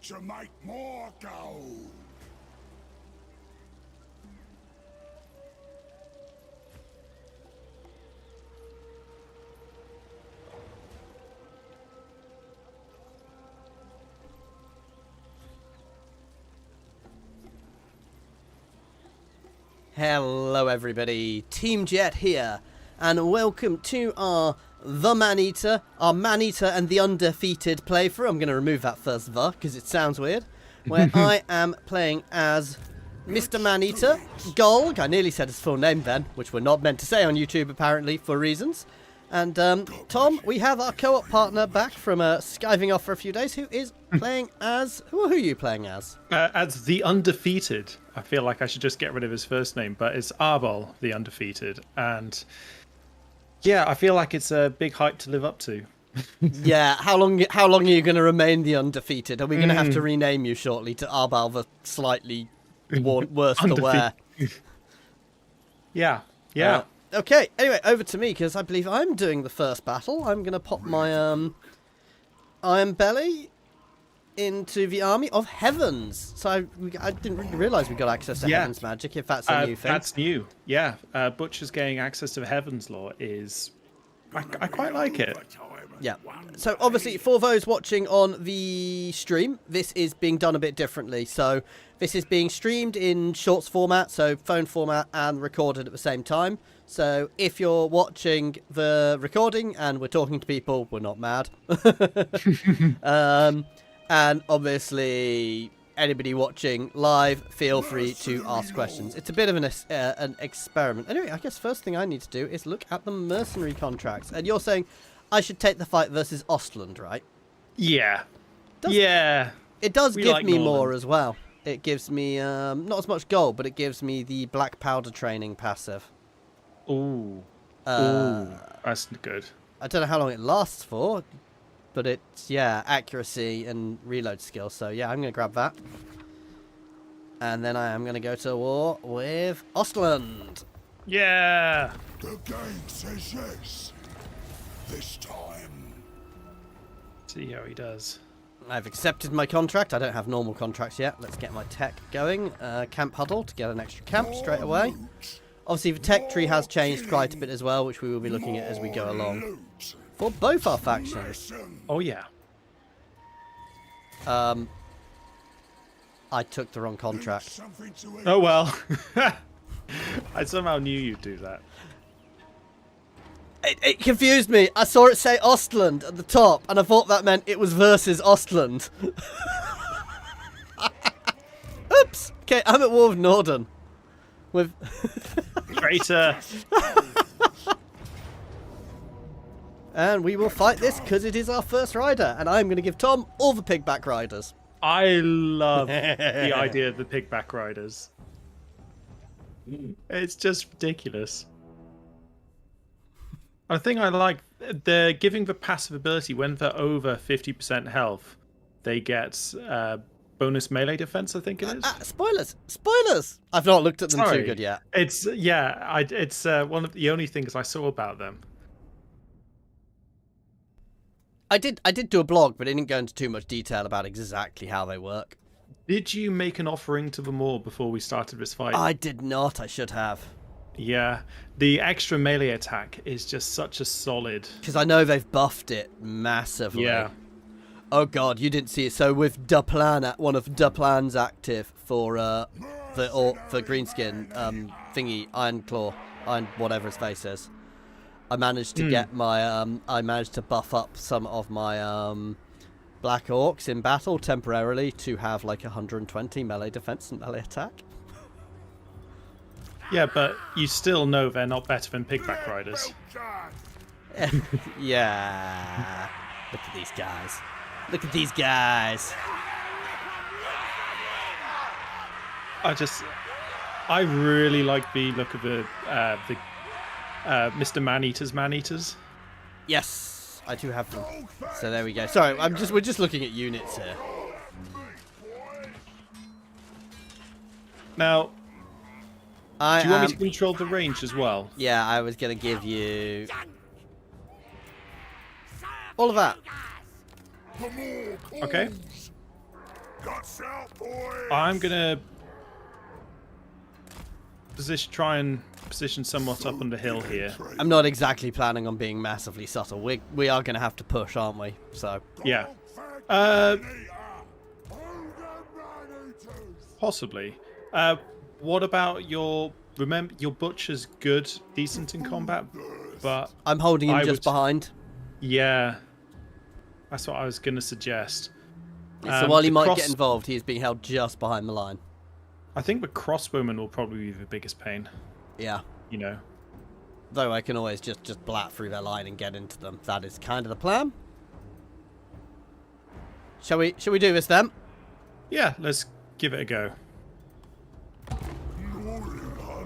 to make more gold. Hello everybody, Team Jet here, and welcome to our MANEATER and the Undefeated playthrough. I'm going to remove that first "the" because it sounds weird. Where I am playing as Mr. MANEATER, Golg. I nearly said his full name then, which we're not meant to say on YouTube apparently for reasons. And Tom, we have our co-op partner back from skiving off for a few days, who is playing as... Who are you playing as? As the Undefeated. I feel like I should just get rid of his first name, but it's Arbaal the Undefeated. And yeah, I feel like it's a big hype to live up to. Yeah, how long are you going to remain the Undefeated? Are we going to have to rename you shortly to Arbaal the slightly worse to wear? Yeah. Okay, anyway, over to me, because I believe I'm doing the first battle. I'm going to pop my Iron Belly into the Army of Heavens. So I didn't really realise we got access to Heavens magic, if that's a new thing. That's new, yeah. Butcher's getting access to the Heavens lore is... I quite like it. Yeah. So obviously, for those watching on the stream, this is being done a bit differently. So this is being streamed in shorts format, so phone format, and recorded at the same time. So if you're watching the recording and we're talking to people, we're not mad. And obviously, anybody watching live, feel free to ask questions. It's a bit of an experiment. Anyway, I guess first thing I need to do is look at the mercenary contracts. And you're saying I should take the fight versus Ostland, right? Yeah. It does give me Northern. more as well. It gives me, not as much gold, but it gives me the black powder training passive. Ooh, that's good. I don't know how long it lasts for, but it's, yeah, accuracy and reload skill. So, yeah, I'm going to grab that. And then I am going to go to war with Ostland. Yeah. The game says yes. This time. See how he does. I've accepted my contract. I don't have normal contracts yet. Let's get my tech going. Camp huddle to get an extra camp straight away. Obviously, the tech tree has changed quite a bit as well, which we will be looking at as we go along. For both our factions. Oh, yeah. I took the wrong contract. Oh, well. I somehow knew you'd do that. It confused me. I saw it say Ostland at the top, and I thought that meant it was versus Ostland. Oops. Okay, I'm at war with Norden. With... Traitor. And we will fight this because it is our first rider, and I'm going to give Tom all the pigback riders. I love the idea of the pigback riders. It's just ridiculous. I think I like they're giving the passive ability when they're over 50% health, they get bonus melee defense. I think it is. Spoilers! I've not looked at them too good yet. It's it's one of the only things I saw about them. I did do a blog, but it didn't go into too much detail about exactly how they work. Did you make an offering to them all before we started this fight? I did not. I should have. Yeah, the extra melee attack is just such a solid... Because I know they've buffed it massively. Yeah. Oh god, you didn't see it. So with Duplan, one of Duplan's active for Greenskin thingy, Iron Claw, whatever his face is. I managed to get my I managed to buff up some of my Black Orcs in battle temporarily to have like 120 melee defense and melee attack. Yeah, but you still know they're not better than pigback riders. Yeah. Look at these guys. Look at these guys. I really like the look of the Mr. MANEATER's. Yes, I do have them. So there we go. Sorry, we're just looking at units here. Now, do you want me to control the range as well? Yeah, I was going to give you all of that. Okay. Guts out, boys. I'm gonna try and position somewhat up on the hill here. I'm not exactly planning on being massively subtle. We are going to have to push, aren't we? So Yeah. Man-eater. Possibly. What about your... Remember, your butcher's good, decent in combat, but... I'm holding him I just would- behind. Yeah. That's what I was going to suggest. So while he the might get involved, he is being held just behind the line. I think the crossbowman will probably be the biggest pain, Yeah. you know. Though I can always just blat through their line and get into them. That is kind of the plan. Shall we do this then? Yeah, let's give it a go.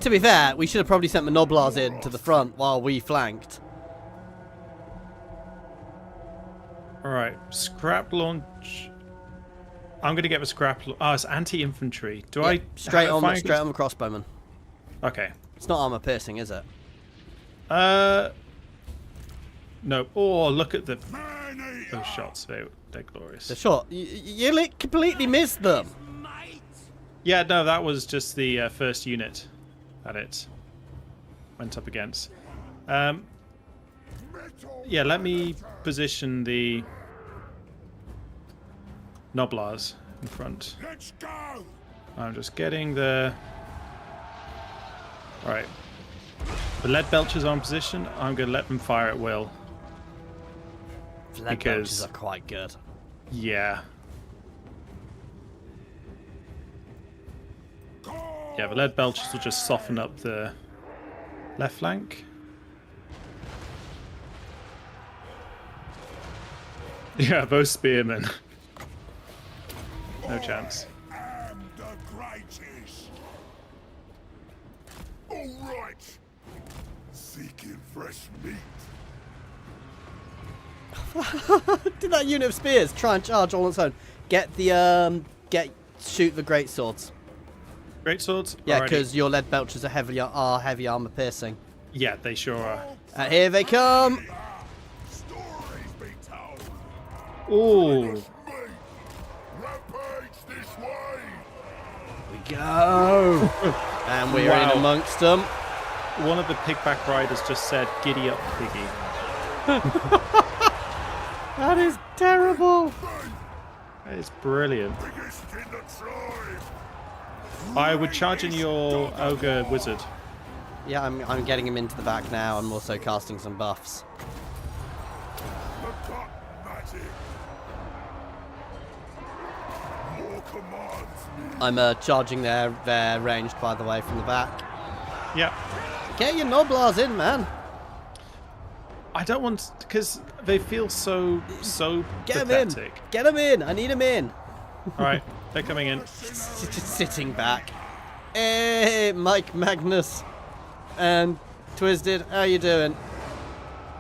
To be fair, we should have probably sent the Noblars in to the front while we flanked. Alright, scrap launch... I'm going to get the scrap... Oh, it's anti-infantry. Do I... Straight on find- the crossbowman. Okay. It's not armor piercing, is it? No. Oh, look at those Man-eater. shots. They're glorious. The shot. You completely missed them. Yeah, no, that was just the first unit that it went up against. Yeah, let me position the Noblars in front. Let's go. I'm just getting the... Right. The lead belchers are in position. I'm going to let them fire at will. Lead Because- belches are quite good. Yeah. Yeah, the lead belchers will just soften up the left flank. Yeah, those spearmen. No chance. I'm the greatest. All right. Seeking fresh meat. Did that unit of spears try and charge all on its own? Get the shoot the great swords. Great swords? Yeah, Alrighty. because your lead belchers are heavy armor piercing. Yeah, they sure are. And here they come. Stories be told. Ooh. Me. Rampage this way. We go. And we're in Wow. amongst them. One of the pigback riders just said, "Giddy up, piggy." That is terrible. That is brilliant. Biggest in the tribe. I would charge in your ogre wizard. Yeah, I'm getting him into the back now. I'm also casting some buffs. The cut magic. More commands me. I'm charging their ranged, by the way, from the back. Yeah. Get your Noblars in, man. I don't want, because they feel so Get him pathetic. in. Get him in. I need him in. All right, they're coming in. Just sitting back. Hey, Mike Magnus and Twisted, how you doing?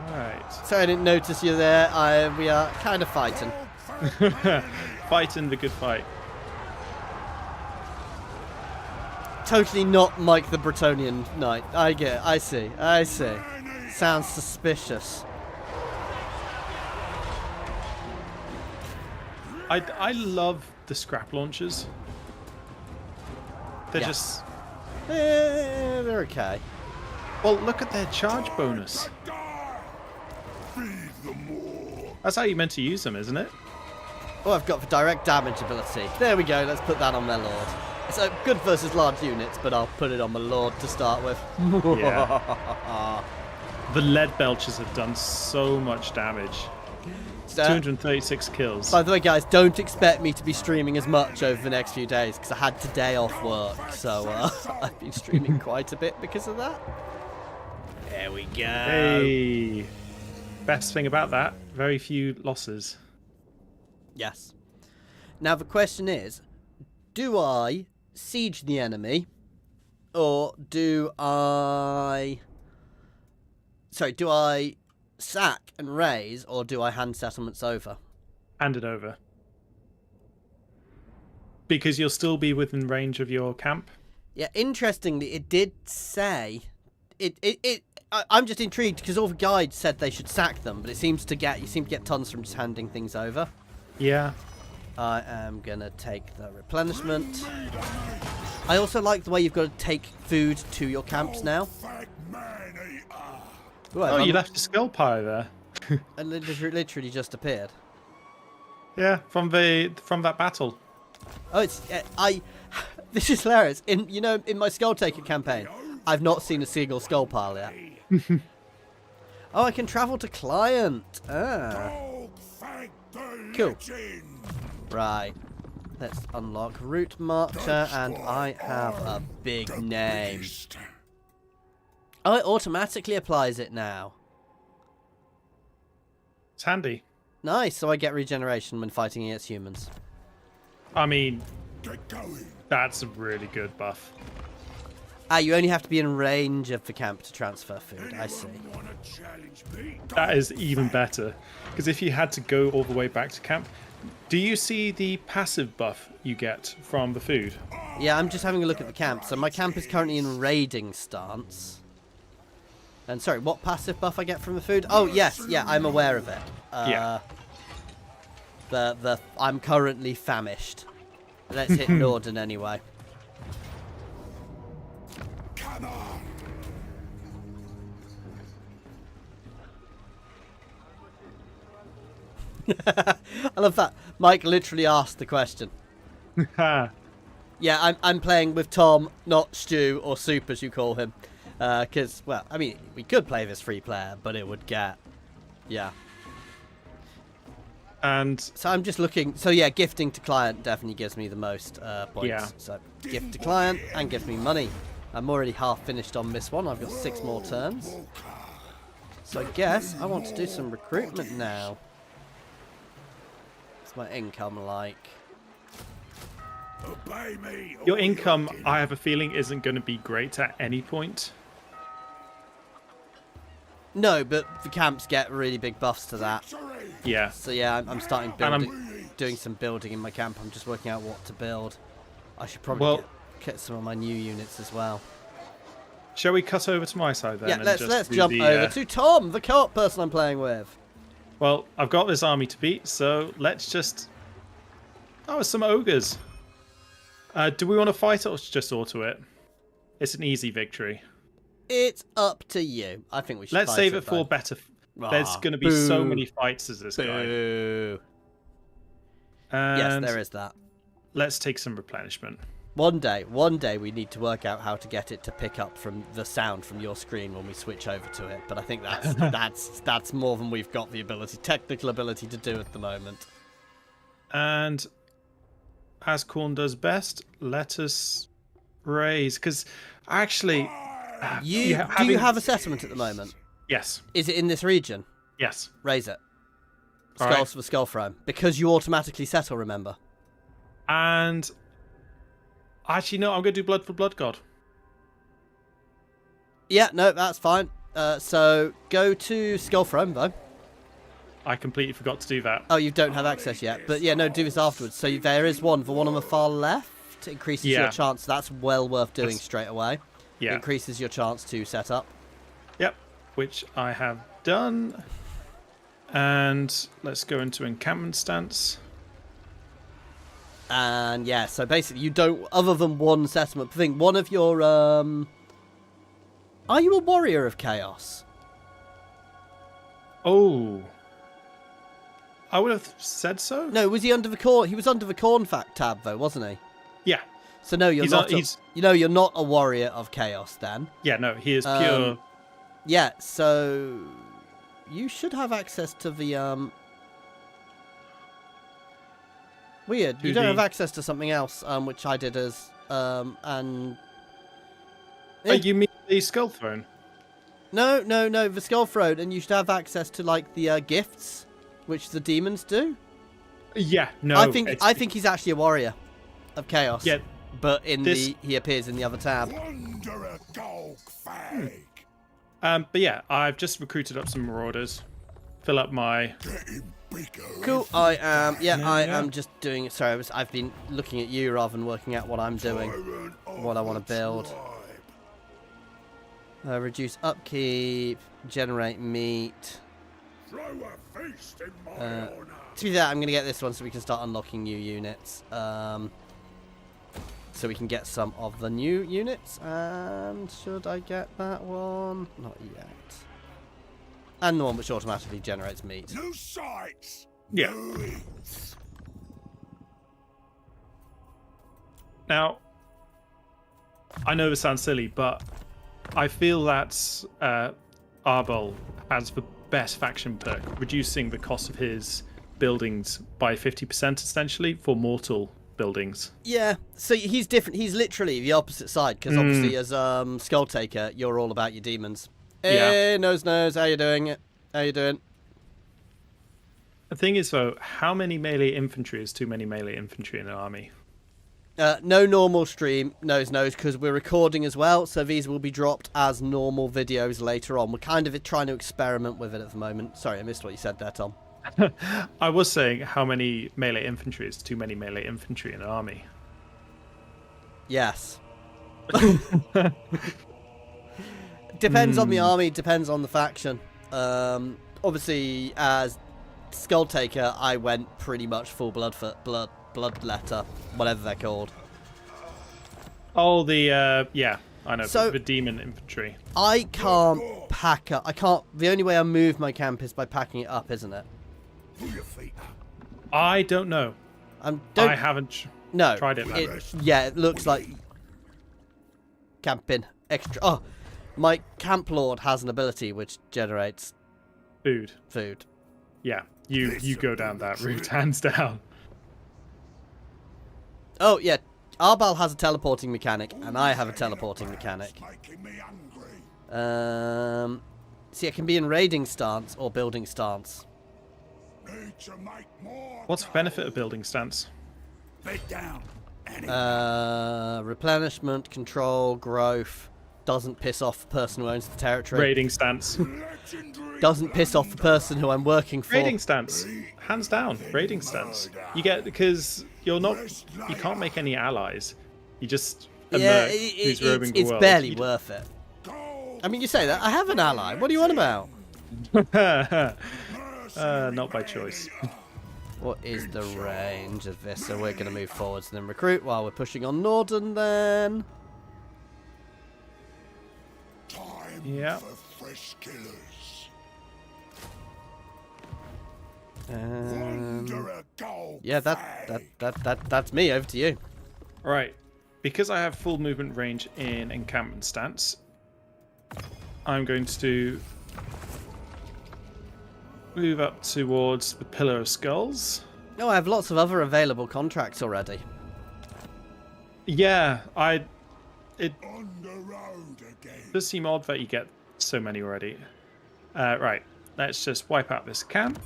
All right. Sorry I didn't notice you there. We are kind of fighting. Fighting the good fight. Totally not Mike the Bretonian knight. I see. Sounds suspicious. I love the scrap launchers. They're Yeah. just... They're okay. Well, look at their charge bonus. Feed the more. That's how you're meant to use them, isn't it? Oh, I've got the direct damage ability. There we go. Let's put that on their lord. It's good versus large units, but I'll put it on my lord to start with. Yeah. The lead belchers have done so much damage. So, 236 kills. by the way, guys, don't expect me to be streaming as much over the next few days because I had today off work, so I've been streaming quite a bit because of that. There we go. Hey. Best thing about that, very few losses. Yes. Now the question is, do I siege the enemy, or do I sack and raise, or do I hand settlements over? Hand it over. Because you'll still be within range of your camp. Yeah, interestingly, it did say I'm just intrigued because all the guides said they should sack them, but you seem to get tons from just handing things over. Yeah. I am going to take the replenishment. I also like the way you've got to take food to your camps now. Golgfag MANEATER. Oh, you left a skull pie there. It literally just appeared. Yeah, from that battle. Oh, it's this is hilarious. In my Skull Taker campaign, I've not seen a single skull pile yet. Oh, I can travel to client. Ah, Golgfag the cool. legend. Right. Let's unlock route marcher, and I have a big name. Beast. Oh, it automatically applies it now. It's handy. Nice. So I get regeneration when fighting against humans. I mean, Get going. that's a really good buff. Ah, you only have to be in range of the camp to transfer food. I see. Anyone wanna challenge me? That is even better. Because if you had to go all the way back to camp, do you see the passive buff you get from the food? Yeah, I'm just having a look at the camp. So my camp is currently in raiding stance. And sorry, what passive buff I get from the food? Oh, yes, yeah, I'm aware of it. Yeah. I'm currently famished. Let's hit Norden anyway. Come on. I love that. Mike literally asked the question. Ha. Yeah, I'm playing with Tom, not Stu or Soup as you call him. Because, well, I mean, we could play this free player, but it would get... Yeah. And So I'm just looking... So yeah, gifting to client definitely gives me the most points. Yeah. So gift to client and gives me money. I'm already half finished on this one. I've got 6 more turns. So I guess I want to do some recruitment now. What's my income like? Obey me. your or income, you're I have a feeling, isn't going to be great at any point. No, but the camps get really big buffs to that. victory. Yeah. So yeah, I'm starting And building, doing some building in my camp. I'm just working out what to build. I should probably Well- get some of my new units as well. Shall we cut over to my side then? Yeah, and let's just do jump the, over to Tom, the co-op person I'm playing with. Well, I've got this army to beat, so let's just... Oh, some ogres. Do we want to fight or just auto it? It's an easy victory. It's up to you. I think we should. Let's fight save it for though. better... Ah, There's going to be so boo. many fights as this guy. Boo. And Yes, there is that. let's take some replenishment. One day we need to work out how to get it to pick up from the sound from your screen when we switch over to it. But I think that's more than we've got the technical ability to do at the moment. And as Khorne does best, let us raise. Because actually... Do you have a settlement at the moment? Yes. Is it in this region? Yes. Raise it. All Skulls right. for the skull throne. Because you automatically settle, remember? And... Actually, no, I'm going to do Blood for Blood God. Yeah, no, that's fine. So go to skull throne though. I completely forgot to do that. Oh, you don't have access yet. But yeah, no, do this afterwards. So there is one. The one on the far left increases Yeah. your chance. That's well worth doing That's- straight away. It Yeah. increases your chance to set up. Yep. Which I have done. And let's go into encampment stance. And yeah, so basically you don't, other than one settlement, I think one of your, are you a warrior of chaos? Oh. I would have said so. No, was he under the Khorne? He was under the Khorne fact tab though, wasn't he? Yeah. So no, you're He's not. on- he's- You're not a warrior of chaos then. Yeah, no, he is pure... Yeah, so you should have access to the Weird. To You don't the- have access to something else, which I did as and. Oh, you mean the Skull Throne? No, the Skull Throne, and you should have access to like the gifts, which the demons do. Yeah, no. I think he's actually a warrior of chaos. Yeah, but in this- he appears in the other tab. Wanderer Golgfag. But yeah, I've just recruited up some marauders. Fill up my... Getting bigger. Cool. I am. Yeah, I yeah. am just doing. Sorry, I've been looking at you rather than working out what I'm doing. Tyrant of What I wanna the build. tribe. Reduce upkeep. Generate meat. throw a feast in my honor. To be fair, I'm going to get this one so we can start unlocking new units. So we can get some of the new units. And should I get that one? Not yet. And the one which automatically generates meat. New sights. Yeah. New eats. Now, I know this sounds silly, but I feel that Arbaal has the best faction perk, reducing the cost of his buildings by 50% essentially for mortal buildings. Yeah, so he's different. He's literally the opposite side, because obviously as Skull Taker, you're all about your demons. Hey, nose, how you doing? How you doing? The thing is, though, how many melee infantry is too many melee infantry in an army? No normal stream, nose, because we're recording as well, so these will be dropped as normal videos later on. We're kind of trying to experiment with it at the moment. Sorry, I missed what you said there, Tom. I was saying how many melee infantry is too many melee infantry in an army. Yes. Depends on the army, depends on the faction. Obviously, as Skull Taker, I went pretty much full bloodletter, whatever they're called. Oh, yeah, I know. So, the demon infantry. I can't pack up. The only way I move my camp is by packing it up, isn't it? Pull your feet up. I don't know. I haven't tried it. Yeah, it looks like camping extra. Oh, my camp lord has an ability which generates food. Yeah, you go down that route, hands down. Oh, yeah. Arbaal has a teleporting mechanic, and I have a teleporting mechanic. See, it can be in raiding stance or building stance. What's the benefit of building stance? Bed down. Replenishment, control, growth. Doesn't piss off the person who owns the territory. Raiding stance. Doesn't piss off the person who I'm working for. Raiding stance. Hands down. Raiding stance. You get, because you can't make any allies. You just a merc who's roaming the world. It's barely worth it. I mean, you say that. I have an ally. What do you want about? Not by choice. What is the range of this? So we're going to move forwards and then recruit while we're pushing on Norden then. Yeah. For fresh killers. Yeah, that's me. Over to you. Right. Because I have full movement range in encampment stance, I'm going to move up towards the Pillar of Skulls. No, I have lots of other available contracts already. Yeah, it On the road again. does seem odd that you get so many already. Right, let's just wipe out this camp.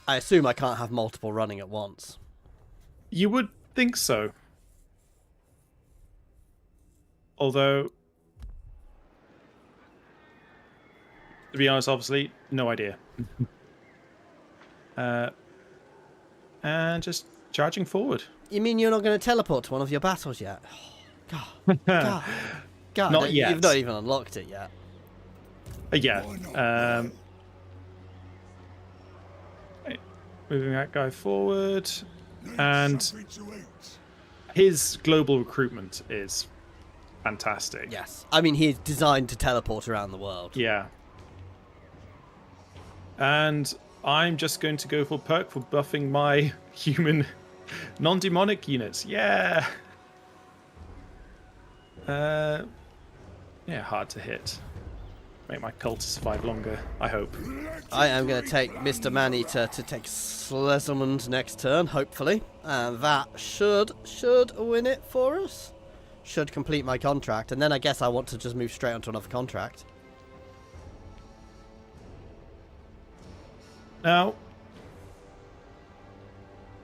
I assume I can't have multiple running at once. You would think so. Although, to be honest, obviously, no idea. And just charging forward. You mean you're not going to teleport to one of your battles yet? Oh, God. Not yet. You've not even unlocked it yet. Yeah. Right, moving that guy forward. And his global recruitment is fantastic. Yes. I mean, he's designed to teleport around the world. Yeah. And I'm just going to go for perk for buffing my human non-demonic units. Yeah. Yeah, hard to hit. Make my cult survive longer, I hope. I am going to take Mr. Maneater to take Slesselmund next turn, hopefully. And that should win it for us. Should complete my contract. And then I guess I want to just move straight onto another contract. Now,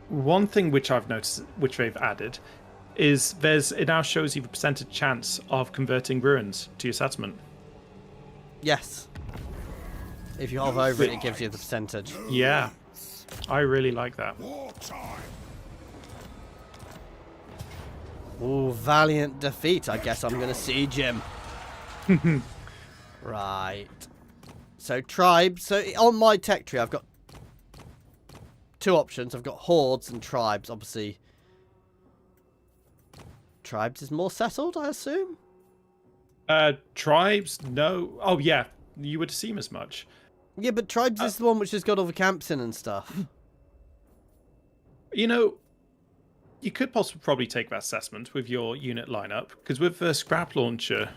one thing which I've noticed, which they've added, is it now shows you the percentage chance of converting ruins to your settlement. Yes. If you hover over it, it gives you the percentage. Yeah. I really like that. Ooh, valiant defeat. I guess I'm going to siege him. Right. So, tribe. So, on my tech tree, I've got two options. I've got hordes and tribes. Obviously, tribes is more settled, I assume. Tribes, no. Oh yeah, you would seem as much. Yeah, but tribes is the one which has got all the camps in and stuff. You know, you could probably take that assessment with your unit lineup, because with the scrap launcher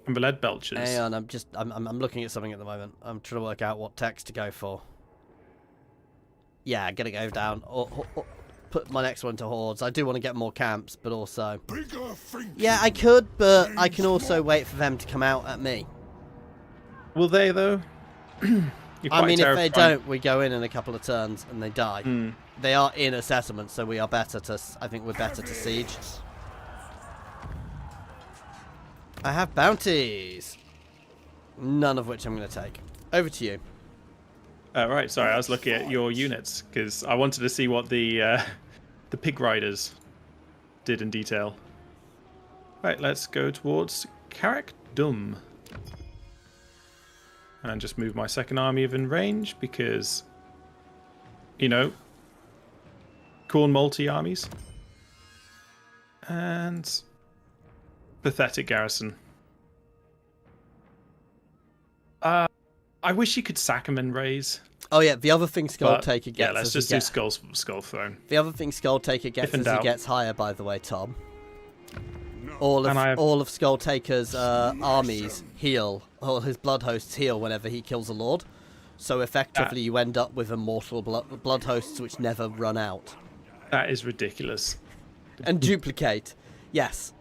and the lead belchers. Hang on, I'm looking at something at the moment. I'm trying to work out what text to go for. Yeah, I'm gonna go down. Or put my next one to hordes. I do want to get more camps, but also. Yeah, I could, but I can also wait for them to come out at me. Will they though? I mean, if they don't, we go in a couple of turns and they die. They are in a settlement, so we are better to. I think we're better to siege. I have bounties, none of which I'm going to take. Over to you. Right, sorry, I was looking at your units because I wanted to see what the pig riders did in detail. Right, let's go towards Carrick Dum. And just move my second army within range because, you know, Khorne multi-armies. And pathetic garrison. I wish you could sack them and raise. Oh yeah, the other thing Skulltaker gets. Yeah, let's just do Skull Throne. The other thing Skulltaker gets as he gets higher, by the way, Tom. All of Skulltaker's armies heal, all his blood hosts heal whenever he kills a lord. So effectively, you end up with immortal blood hosts which never run out. That is ridiculous. And duplicate. Yes.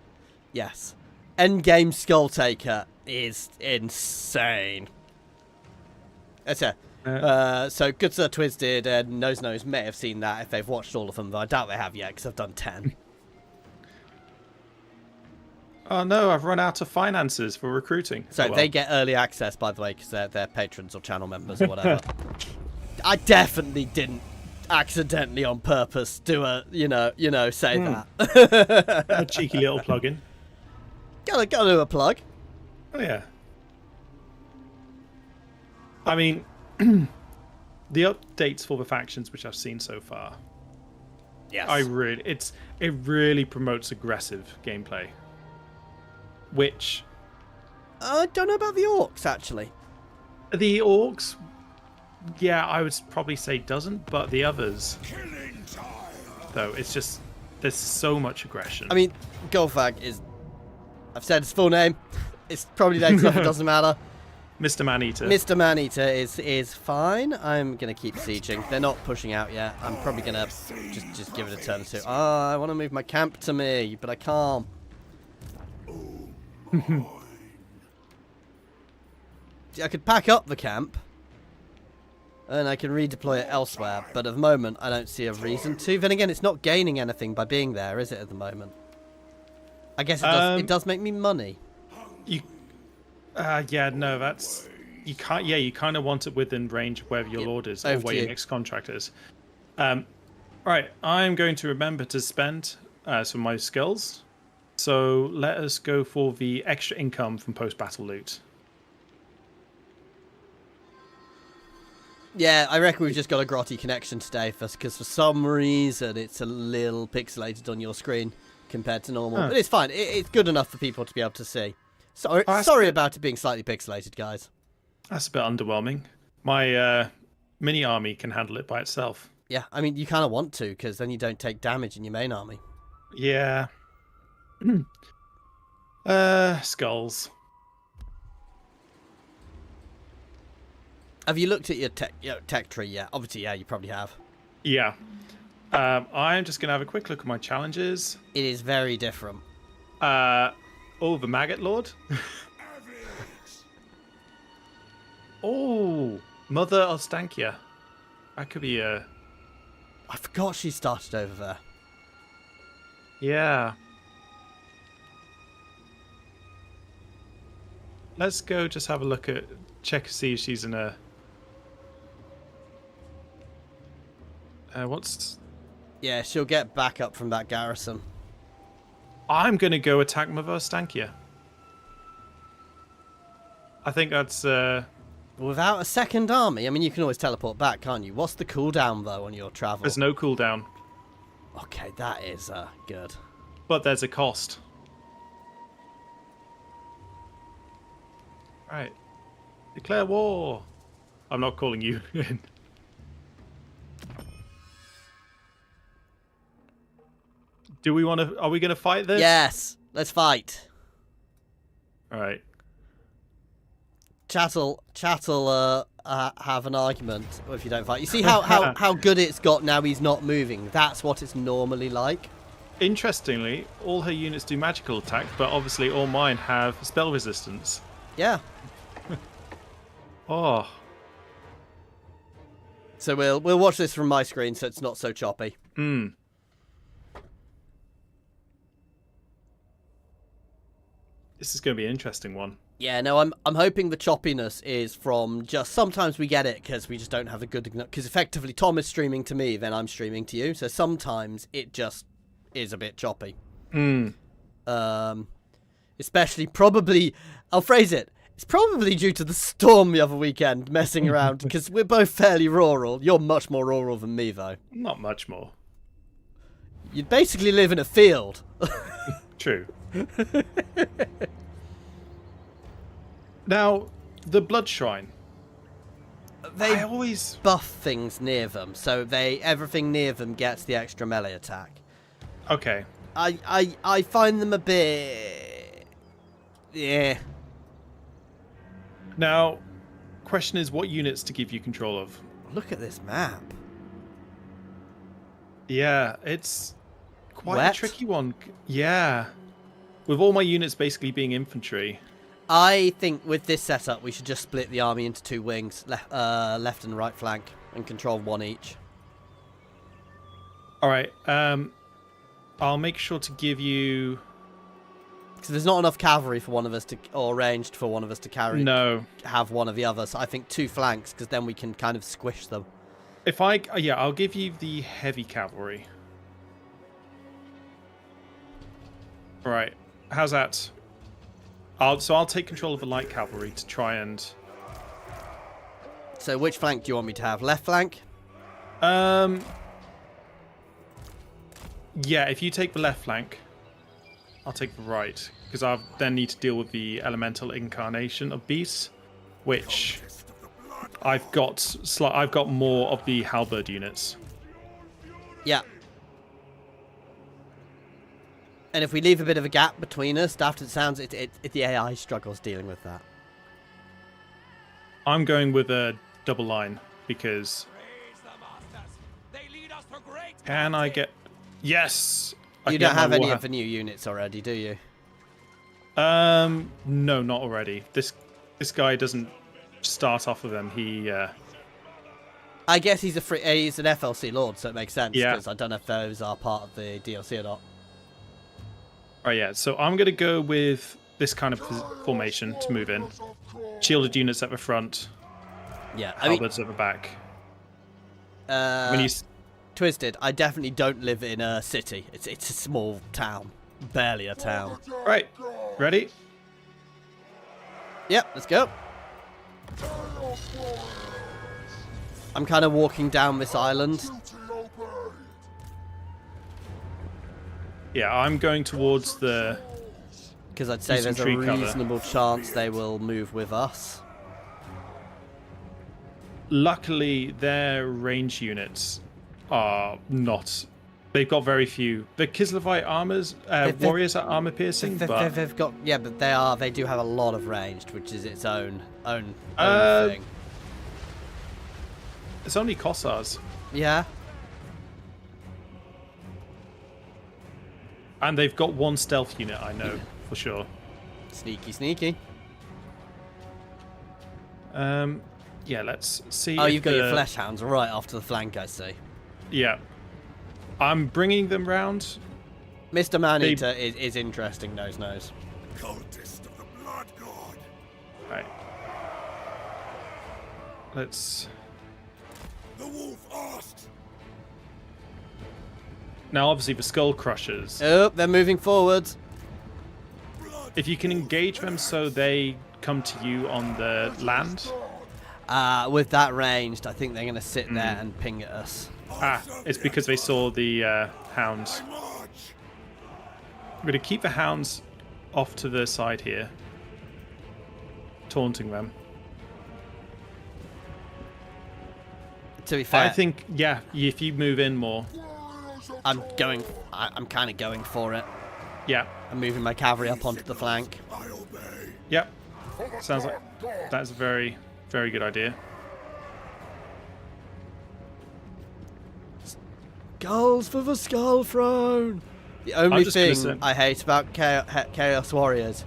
Yes. Endgame Skulltaker is insane. That's it. So Good Sir Twisted and Nose may have seen that if they've watched all of them, though I doubt they have yet because I've done 10. Oh no, I've run out of finances for recruiting. So they get early access, by the way, because they're patrons or channel members or whatever. I definitely didn't accidentally on purpose do a, say that. A cheeky little plug-in. Gotta do a plug. Oh yeah. I mean, the updates for the factions which I've seen so far. Yes. It really promotes aggressive gameplay. Which I don't know about the orcs actually. The orcs, yeah, I would probably say doesn't, but the others, though, it's just there's so much aggression. I mean, Golgfag is. I've said his full name. It's probably next up. It doesn't matter. Mr. Maneater. Mr. Maneater is fine. I'm gonna keep sieging. They're not pushing out yet. I'm probably gonna just give it a turn or two. I want to move my camp to me, but I can't. I could pack up the camp and I can redeploy it elsewhere, but at the moment I don't see a reason to. Then again, it's not gaining anything by being there, is it, at the moment? I guess it does make me money. Yeah, no, that's you can't. Yeah, you kind of want it within range of wherever your lord is or where your next contract is. Right, I'm going to remember to spend some of my skills. So let us go for the extra income from post-battle loot. Yeah, I reckon we've just got a grotty connection today, because for some reason it's a little pixelated on your screen compared to normal. But it's fine. It's good enough for people to be able to see. Sorry about it being slightly pixelated, guys. That's a bit underwhelming. My mini army can handle it by itself. Yeah, I mean, you kind of want to, because then you don't take damage in your main army. Yeah. Skulls. Have you looked at your tech tree yet? Obviously, yeah, you probably have. Yeah. I'm just going to have a quick look at my challenges. It is very different. The Maggot Lord. Oh, Mother Ostankia. That could be a... I forgot she started over there. Yeah. Let's go just have a look at... Check to see if she's in a... what's... Yeah, she'll get back up from that garrison. I'm going to go attack Mother Ostankia. I think that's Without a second army? I mean, you can always teleport back, can't you? What's the cooldown, though, on your travel? There's no cooldown. Okay, that is good. But there's a cost. Right. Declare war. I'm not calling you in. Do we want to... Are we going to fight this? Yes. Let's fight. All right. Chat'll have an argument if you don't fight. You see how good it's got now he's not moving? That's what it's normally like. Interestingly, all her units do magical attack, but obviously all mine have spell resistance. Yeah. Oh. So we'll watch this from my screen so it's not so choppy. Hmm. This is going to be an interesting one. Yeah, no, I'm hoping the choppiness is from just sometimes we get it because we just don't have a good enough. Because effectively, Tom is streaming to me, then I'm streaming to you. So sometimes it just is a bit choppy. Hmm. Especially probably, I'll phrase it. It's probably due to the storm the other weekend messing around because we're both fairly rural. You're much more rural than me, though. Not much more. You basically live in a field. True. Now, the Blood Shrine. They I always buff things near them, so everything near them gets the extra melee attack. Okay. I find them a bit... Yeah. Now, question is what units to give you control of. Look at this map. Yeah, it's quite Wet? a tricky one. Yeah. With all my units basically being infantry. I think with this setup, we should just split the army into two wings, left and right flank, and control one each. All right. I'll make sure to give you... Because there's not enough cavalry for one of us to, or ranged for one of us to carry. No. Have one of the others. So I think two flanks, because then we can kind of squish them. If yeah, I'll give you the heavy cavalry. All right. How's that? So I'll take control of the light cavalry to try and... So which flank do you want me to have? Left flank? Yeah, if you take the left flank, I'll take the right. Because I then need to deal with the elemental incarnation of beasts, which I've got more of the halberd units. Yeah. And if we leave a bit of a gap between us, after it sounds, the AI struggles dealing with that. I'm going with a double line because... Can I get... Yes! You don't have any of the new units already, do you? No, not already. This guy doesn't start off with them. He... I guess he's an FLC Lord, so it makes sense. Yeah. Because I don't know if those are part of the DLC or not. Oh yeah, so I'm going to go with this kind of formation to move in. Shielded units at the front. Yeah, Halberds at the back. When you... Twisted, I definitely don't live in a city. It's a small town. Barely a town. Right, ready? Yep, let's go. I'm kind of walking down this island. Yeah, I'm going towards the... Because I'd say there's a reasonable chance they will move with us. Luckily, their range units are not... They've got very few. The Kislevite warriors are armor piercing, but... They've got... Yeah, but they do have a lot of ranged, which is its own thing. It's only Kossars. Yeah. And they've got one stealth unit, I know, for sure. Sneaky, sneaky. Yeah, let's see. Oh, you've got your flesh hounds right after the flank, I see. Yeah. I'm bringing them round. Mr. Maneater is interesting, nose. Cultist of the Blood God. Right. Let's... The wolf asks. Now, obviously, the Skull Crushers. Oh, they're moving forward. If you can engage them so they come to you on the land. With that ranged, I think they're going to sit there and ping at us. It's because they saw the hounds. I march. I'm going to keep the hounds off to the side here, taunting them. To be fair, I think, yeah, if you move in more, I'm kind of going for it. yeah, I'm moving my cavalry up onto the flank. I obey. yep. Sounds like that's a very, very good idea. Goals for the Skull Throne! The only just gonna thing say- I hate about Chaos Warriors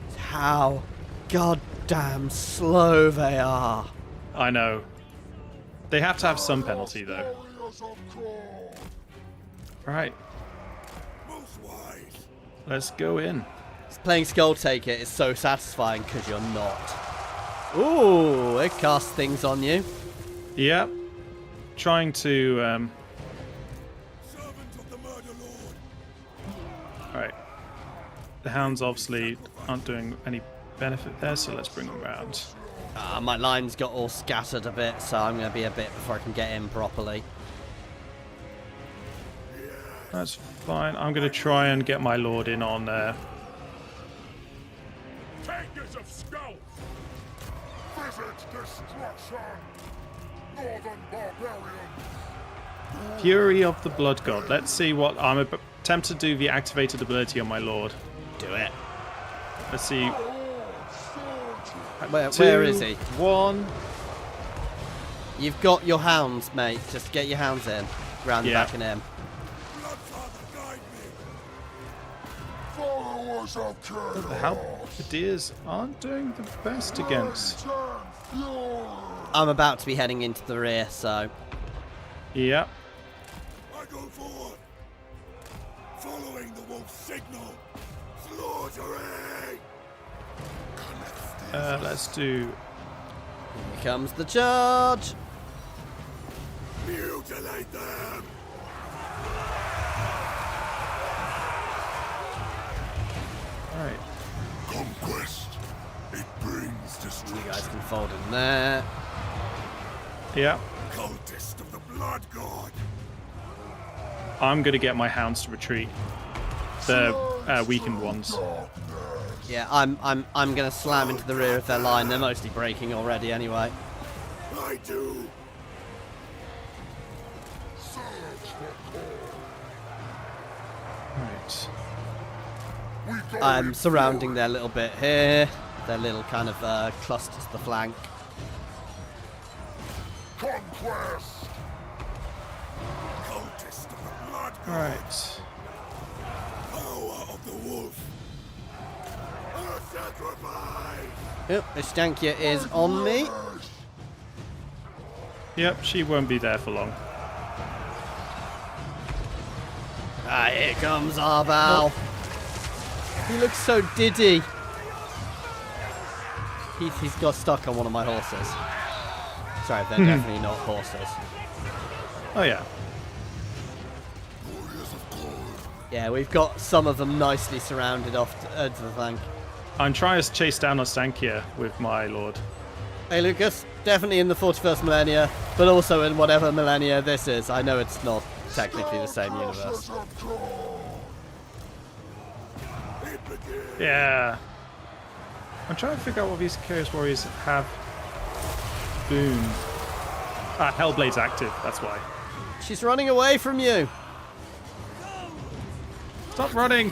is how goddamn slow they are. I know. They have to have some penalty, though. Warriors of Khorne. Right, Most wise. let's go in. Playing Skull Taker is so satisfying because you're not. Ooh, it casts things on you. Yep. Trying to, Servant of the murder lord. Alright. The hounds obviously aren't doing any benefit there, so let's bring them around. My lines got all scattered a bit, so I'm going to be a bit before I can get in properly. That's fine. I'm going to try and get my lord in on Takers of skulls. Visit destruction. Northern barbarian. Fury of the Blood God. Let's see what... I'm tempted to do the activated ability on my lord. Do it. Let's see. Where is he? 1. You've got your hounds, mate. Just get your hounds in. Round the Yeah. back and in. Bloodfather, guide me. Followers of chaos. How the deers aren't doing the best against. Turn fury. I'm about to be heading into the rear, so... Yep. I go forward. Following the wolf's signal. Slaughtering. Let's do... Here comes the charge! Mutilate them. Alright. Conquest. It brings destruction. You guys can fold in there. Yep. Cultist of the blood god. I'm going to get my hounds to retreat. The weakened ones. Yeah, I'm gonna slam into the rear of their line. They're mostly breaking already anyway. I do. Right. I'm surrounding their little bit here. Their little kind of clusters to the flank. Conquest. Cultist of the blood god. Alright. Power of the wolf. A sacrifice. Oh, Stankia is on me. Yep, she won't be there for long. Ah, here comes Arbaal. He looks so diddy. He's got stuck on one of my horses. Sorry, they're definitely not horses. Oh yeah. Warriors of Khorne. Yeah, we've got some of them nicely surrounded off to the flank. I'm trying to chase down Ostankia with my lord. Hey Lucas, definitely in the 41st millennia, but also in whatever millennia this is. I know it's not technically the same universe. Of Khorne. It begins. Yeah. I'm trying to figure out what these Chaos Warriors have. Boom. Ah, Hellblade's active, that's why. She's running away from you. Stop running!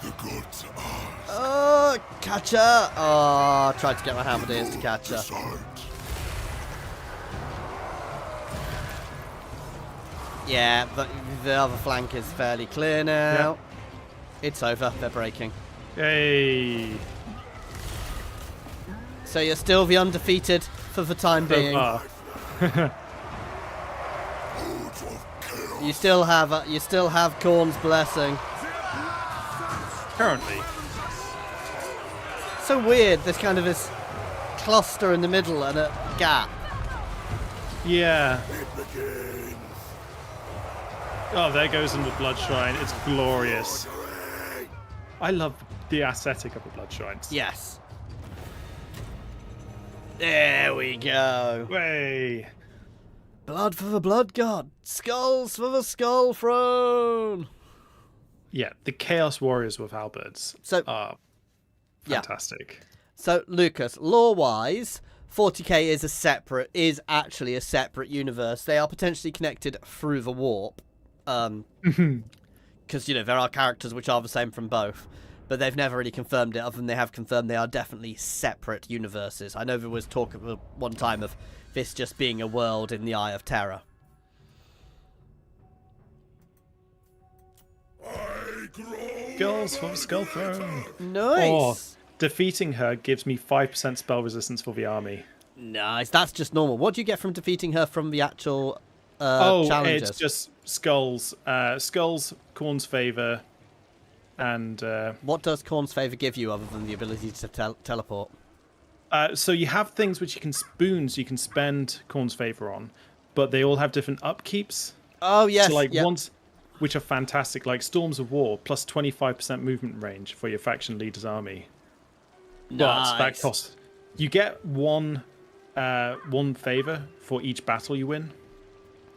The gods are Oh, catch her. Oh, I tried to get my halberdiers to catch her. disarmed. Yeah, but the other flank is fairly clear now. Yeah. It's over. They're breaking. Yay! So you're still the undefeated for the time So being. far. Hordes of chaos. You still have Khorne's blessing. Currently. So weird. There's kind of this cluster in the middle and a gap. Yeah. It begins. Oh, there goes in the Blood Shrine. It's glorious. Slaughtering. I love the aesthetic of the Blood Shrines. Yes. There we go. Way. Blood for the blood god. Skulls for the skull throne. Yeah, the Chaos Warriors with halberds are fantastic. Yeah. So, Lucas, lore-wise, 40k is actually a separate universe. They are potentially connected through the warp. Because, you know, there are characters which are the same from both. But they've never really confirmed it, other than they have confirmed they are definitely separate universes. I know there was talk at one time of this just being a world in the Eye of Terror. Girls for the Skull Throne. Nice. Oh, defeating her gives me 5% spell resistance for the army. Nice. That's just normal. What do you get from defeating her from the actual challenges? It's just skulls. Skulls, Khorne's favour, and... what does Khorne's favour give you other than the ability to teleport? So you have things which you can spoons, you can spend Khorne's favour on, but they all have different upkeeps. Oh, yes. So, like, ones which are fantastic, like Storms of War, plus 25% movement range for your faction leader's army. Nice. But that costs... You get one favour for each battle you win.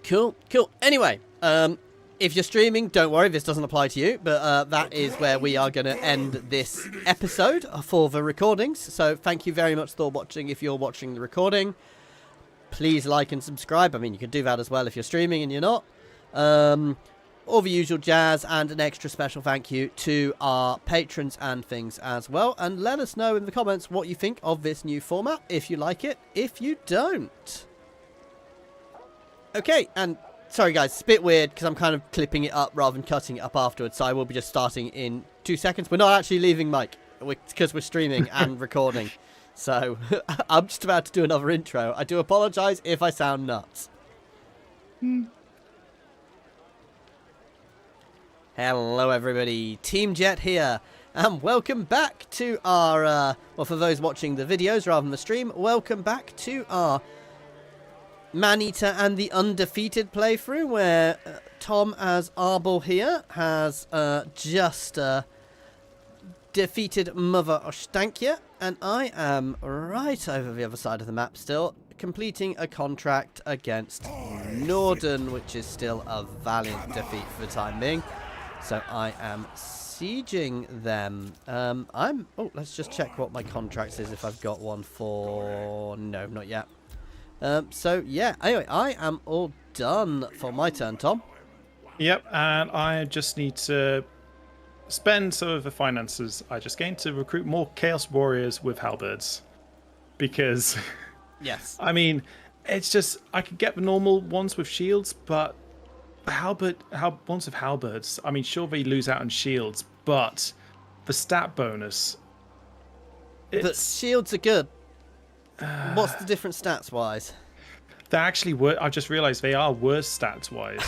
Cool. Anyway, if you're streaming, don't worry, this doesn't apply to you, but that is where we are going to end this episode for the recordings. So thank you very much for watching. If you're watching the recording, please like and subscribe. I mean, you can do that as well if you're streaming and you're not. All the usual jazz, and an extra special thank you to our patrons and things as well. And let us know in the comments what you think of this new format, if you like it, if you don't. Okay, and sorry guys, it's a bit weird because I'm kind of clipping it up rather than cutting it up afterwards, so I will be just starting in 2 seconds. We're not actually leaving Mike because we're streaming and recording. So I'm just about to do another intro. I do apologise if I sound nuts. Hello everybody, Team Jet here, and welcome back to our, well, for those watching the videos rather than the stream, welcome back to our Maneater and the Undefeated playthrough, where Tom as Arbaal here has just defeated Mother Ostankia, and I am right over the other side of the map still, completing a contract against Norden, which is still a valiant defeat for the time being. So I am sieging them. Oh, let's just check what my contract is, if I've got one for... No, not yet. So, yeah. Anyway, I am all done for my turn, Tom. Yep, and I just need to spend some of the finances I just gained to recruit more Chaos Warriors with halberds. Because... Yes. I mean, it's just... I could get the normal ones with shields, but... ones with halberds, I mean, sure, they lose out on shields, but the stat bonus... But shields are good. What's the difference stats-wise? They actually were... I just realised they are worse stats-wise.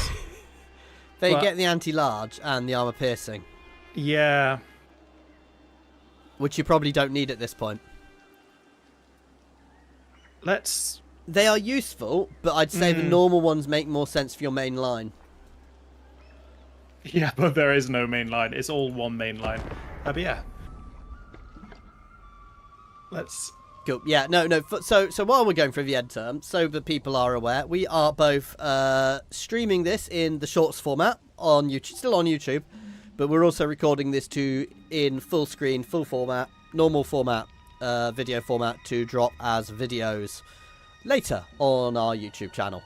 They get the anti-large and the armor piercing. Yeah. Which you probably don't need at this point. They are useful, but I'd say the normal ones make more sense for your main line. Yeah, but there is no main line. It's all one main line. But yeah. Let's... Cool. Yeah, no. So while we're going through the end term, so that people are aware, we are both streaming this in the shorts format on YouTube, still on YouTube, but we're also recording this in full screen, full format, normal format, video format to drop as videos later on our YouTube channel.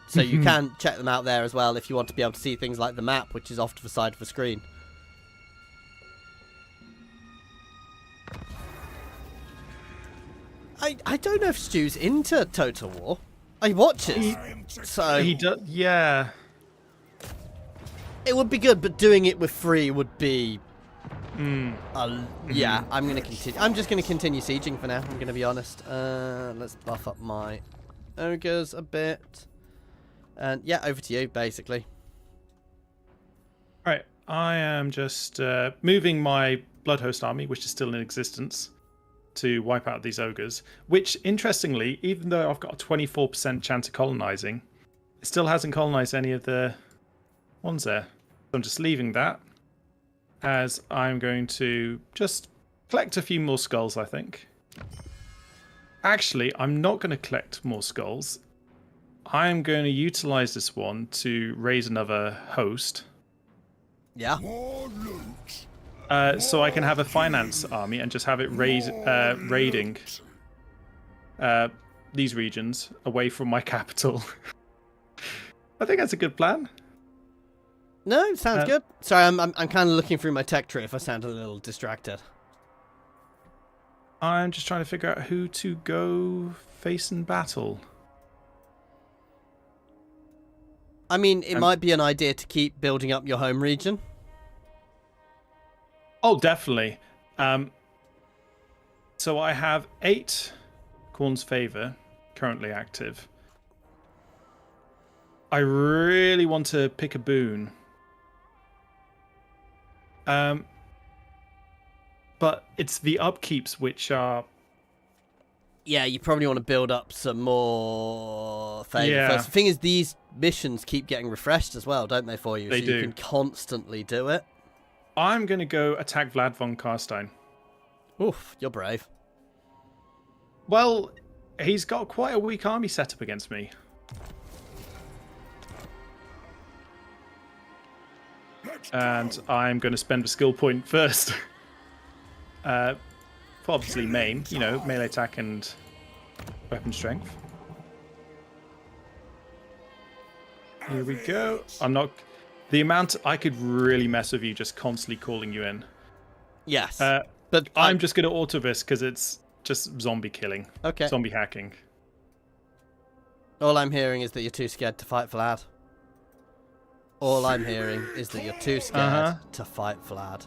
So you can check them out there as well if you want to be able to see things like the map, which is off to the side of the screen. I don't know if Stu's into Total War. He watches. So he does, yeah. It would be good, but doing it with free would be... yeah, I'm going to continue. I'm just going to continue sieging for now, I'm going to be honest. Let's buff up my ogres a bit. And yeah, over to you, basically. Alright, I am just moving my Bloodhost army, which is still in existence, to wipe out these ogres. Which, interestingly, even though I've got a 24% chance of colonizing, it still hasn't colonized any of the ones there. So I'm just leaving that, as I'm going to just collect a few more skulls, I think. Actually, I'm not going to collect more skulls. I'm going to utilize this one to raise another host. Yeah. More loot. So I can have a finance army and just have it raiding these regions away from my capital. I think that's a good plan. No, sounds good. Sorry, I'm kind of looking through my tech tree if I sound a little distracted. I'm just trying to figure out who to go face in battle. I mean, it might be an idea to keep building up your home region. Oh, definitely. So I have 8 Khorne's Favor currently active. I really want to pick a boon. But it's the upkeeps which are... Yeah, you probably want to build up some more favor Yeah. first. The thing is, these missions keep getting refreshed as well, don't they, for you? They so do. You can constantly do it. I'm going to go attack Vlad von Karstein. Oof, you're brave. Well, he's got quite a weak army set up against me. And I'm going to spend a skill point first. For obviously main, you know, melee attack and weapon strength. Here we go. I'm not... The amount I could really mess with you just constantly calling you in. Yes. But I'm just going to auto this because it's just zombie killing. Okay. Zombie hacking. All I'm hearing is that you're too scared to fight Vlad. All I'm hearing is that you're too scared to fight Vlad.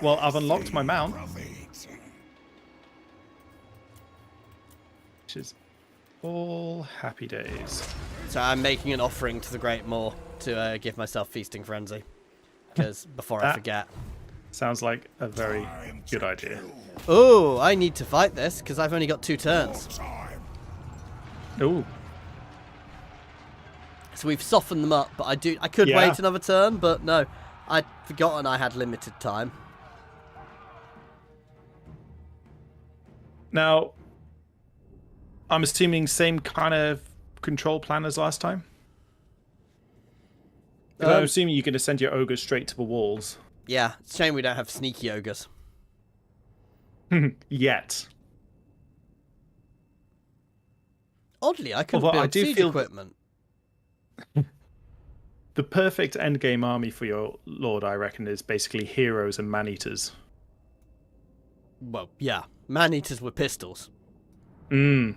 Well, I've unlocked my mount. Which is all happy days. So I'm making an offering to the Great Maw to give myself Feasting Frenzy. Because before I forget. Sounds like a very good idea. Oh, I need to fight this because I've only got 2 turns. Ooh. So we've softened them up, but I could wait another turn, but no. I'd forgotten I had limited time. Now, I'm assuming same kind of control plan as last time? 'Cause I'm assuming you're going to send your ogres straight to the walls. Yeah, it's a shame we don't have sneaky ogres. Yet. Oddly, I couldn't Although I build do siege feel- equipment. The perfect endgame army for your lord, I reckon, is basically heroes and man-eaters. Well, yeah. Man-eaters with pistols. I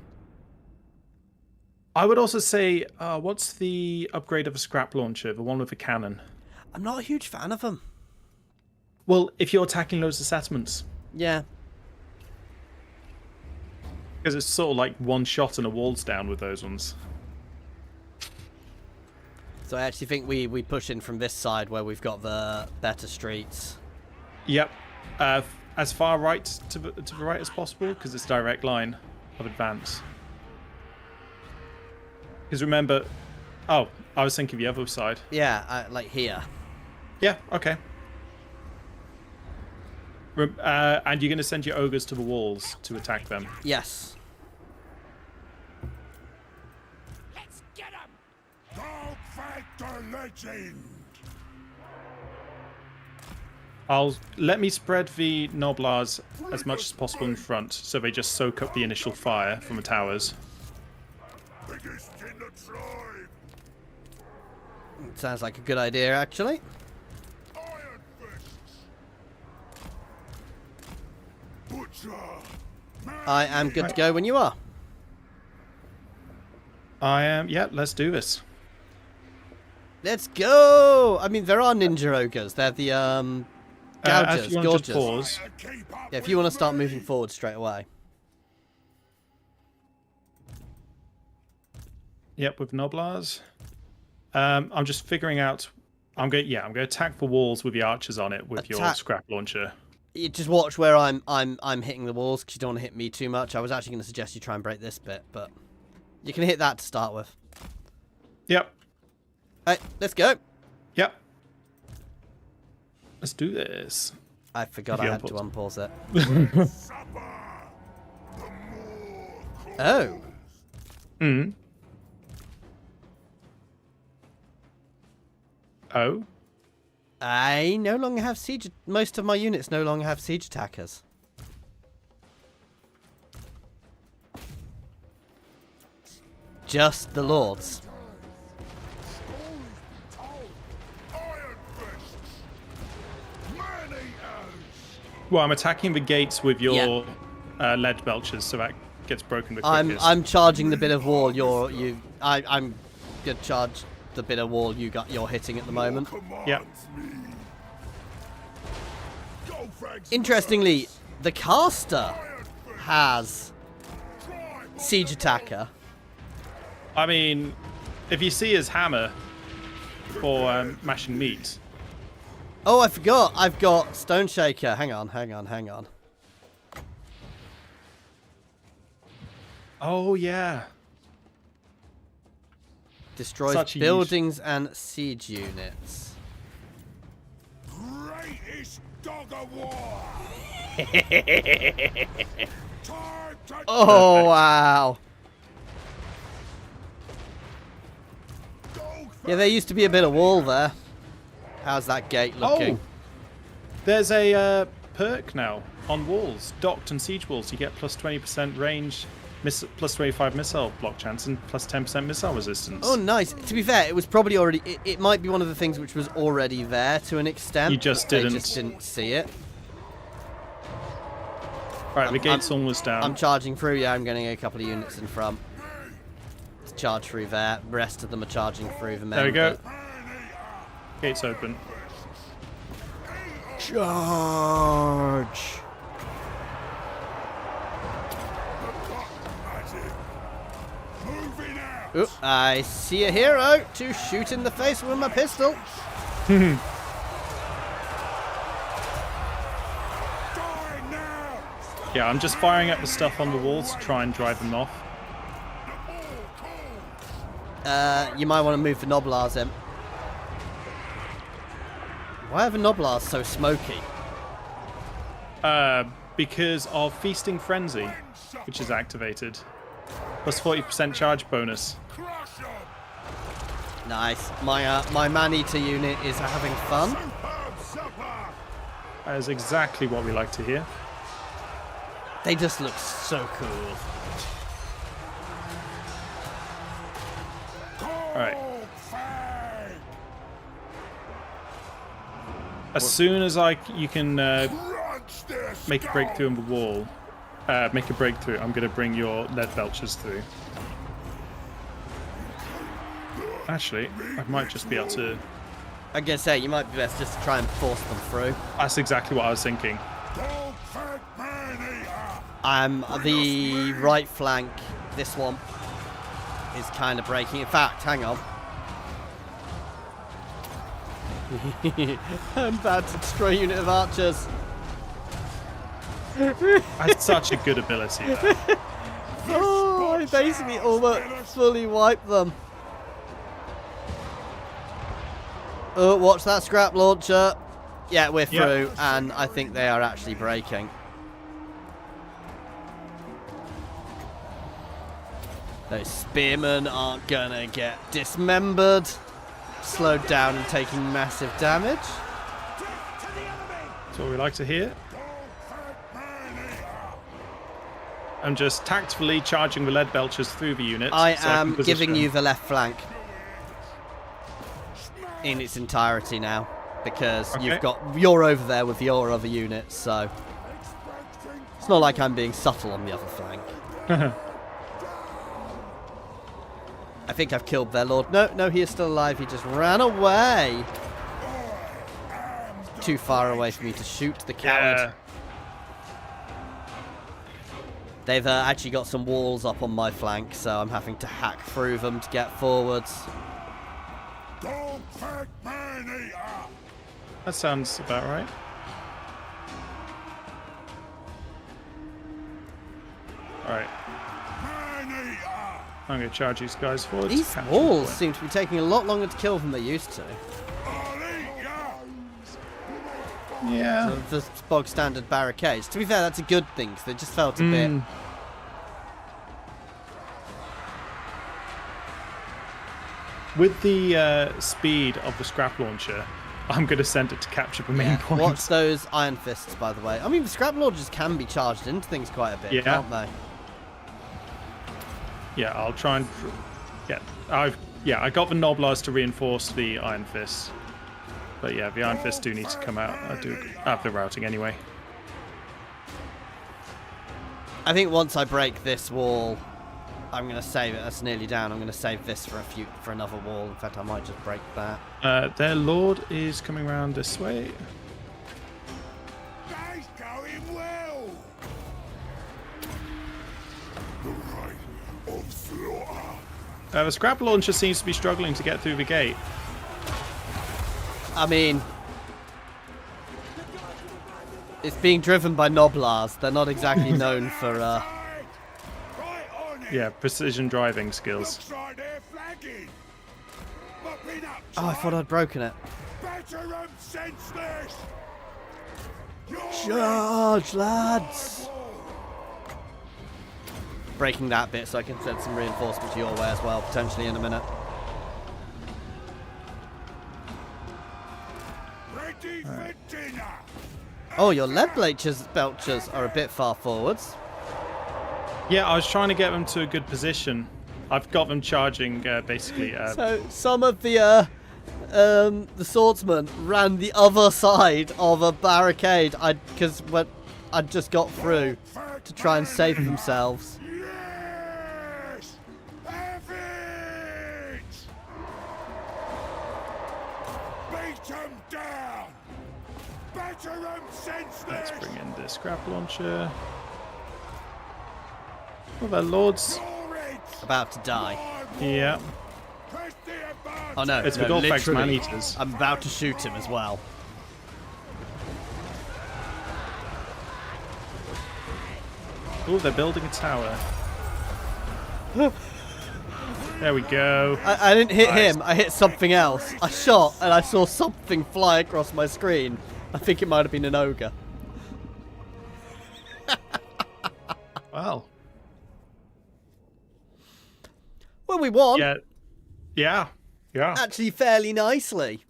would also say, what's the upgrade of a scrap launcher? The one with the cannon? I'm not a huge fan of them. Well, if you're attacking loads of settlements. Yeah. Because it's sort of like one shot and a wall's down with those ones. So I actually think we push in from this side where we've got the better streets. Yep. As far right to the right as possible, because it's a direct line of advance. Because remember... Oh, I was thinking the other side. Yeah, like here. Yeah, okay. And you're going to send your ogres to the walls to attack them. Yes. Let's get him! Golgfag the legend! Let me spread the Noblars as much as possible in front, so they just soak up the initial fire from the towers. Biggest in the tribe! Sounds like a good idea, actually. Iron fists! Butcher! I am good to go when you are. I am. Yeah, let's do this. Let's go! I mean, there are ninja ogres. They're the, If gougers, you want to gorges. just pause. Yeah, if you want to start moving forward straight away. Yep, with Noblars. I'm just figuring out. I'm going to attack the walls with the archers on it with your scrap launcher. You just watch where I'm hitting the walls because you don't want to hit me too much. I was actually going to suggest you try and break this bit, but you can hit that to start with. Yep. Alright, let's go. Yep. Let's do this. I forgot I had to unpause it. Supper! The more Oh. Hmm. Oh. I no longer have siege. Most of my units no longer have siege attackers. Just the lords. Well, I'm attacking the gates with your lead belchers, so that gets broken the quickest. I'm charging the bit of wall I'm gonna charge the bit of wall you're hitting at the moment. Yep. Interestingly, the caster has siege attacker. I mean, if you see his hammer for mashing meat. Oh, I forgot. I've got Stone Shaker. Hang on. Oh, yeah. Destroys Such a buildings and siege units. Greatest dog of war. Oh, wow. Yeah, there used to be a bit of wall there. How's that gate looking? Oh, there's a perk now on walls. Docked and siege walls. You get plus 20% range, plus 25 missile block chance, and plus 10% missile resistance. Oh, nice. To be fair, it was probably already... It might be one of the things which was already there to an extent. You just They didn't. just didn't see it. Right, the gate's almost down. I'm charging through. Yeah, I'm getting a couple of units in front. To charge through there. The rest of them are charging through the main There we go. bit. Gate's open. Charge! Moving out. Oop, I see a hero to shoot in the face with my pistol. Dying now. Yeah, I'm just firing at the stuff on the walls to try and drive them off. You might want to move the Noblars in. Why are the Noblars so smoky? Because of Feasting Frenzy, which is activated. Plus 40% charge bonus. Crush 'em. Nice. My man-eater unit is having fun. Superb supper. That is exactly what we like to hear. They just look so cool. Alright. Golgfag. As soon as you can Crunch their make a breakthrough on the wall, I'm going to bring your lead belchers through. Actually, I might just be able to... I'm gonna say, you might be best just to try and force them through. That's exactly what I was thinking. Golgfag MANEATER. The right flank, this one, is kind of breaking. In fact, hang on. I'm about to destroy a unit of archers. That's such a good ability, though. Oh, I basically almost fully wiped them. Oh, watch that scrap launcher. Yeah, we're through, and I think they are actually breaking. Those spearmen aren't gonna get dismembered, slowed down and taking massive damage. That's what we like to hear. I'm just tactfully charging the lead belchers through the unit. I so am can giving position- you the left flank in its entirety now, because Okay. you're over there with your other units, so it's not like I'm being subtle on the other flank. I think I've killed their lord. No, he is still alive. He just ran away. Too far away for me to shoot the coward. Yeah. They've actually got some walls up on my flank, so I'm having to hack through them to get forwards. Golgfag MANEATER. That sounds about right. Alright, MANEATER. I'm going to charge these guys forward. to These capture walls the point. seem to be taking a lot longer to kill than they used to. I'll eat ya. Yeah. The bog standard barricades. To be fair, that's a good thing, because they just felt a bit with the speed of the scrap launcher, I'm going to send it to capture the main point. Watch those iron fists, by the way. I mean, the scrap launchers can be charged into things quite a bit, can't they? Yeah, I'll try and... I got the Noblars to reinforce the iron fists. But yeah, the iron fists do need to come out. I do have the routing anyway. I think once I break this wall, I'm going to save it. That's nearly down. I'm going to save this for another wall. In fact, I might just break that. Their lord is coming around this way. That's going well. The reign of slaughter. The scrap launcher seems to be struggling to get through the gate. I mean, it's being driven by Noblars. They're not exactly known for... Yeah, precision driving skills. Oh, I thought I'd broken it. Charge, lads! Breaking that bit so I can send some reinforcements your way as well, potentially in a minute. Right. Oh, your lead belchers are a bit far forwards. Yeah, I was trying to get them to a good position. I've got them charging, basically. So some of the swordsmen ran the other side of a barricade. Because I'd just got through to try and save themselves. Yes! Have it! Beat 'em down! Batter 'em senseless! Let's bring in the scrap launcher. Oh, their lords. About to die. Yeah. Oh no, It's no, the Golgfag's literally, man-eaters. I'm about to shoot him as well. Oh, they're building a tower. There we go. I didn't hit him, I hit something else. I shot and I saw something fly across my screen. I think it might have been an ogre. Wow. Well, we won. Yeah. Actually, fairly nicely.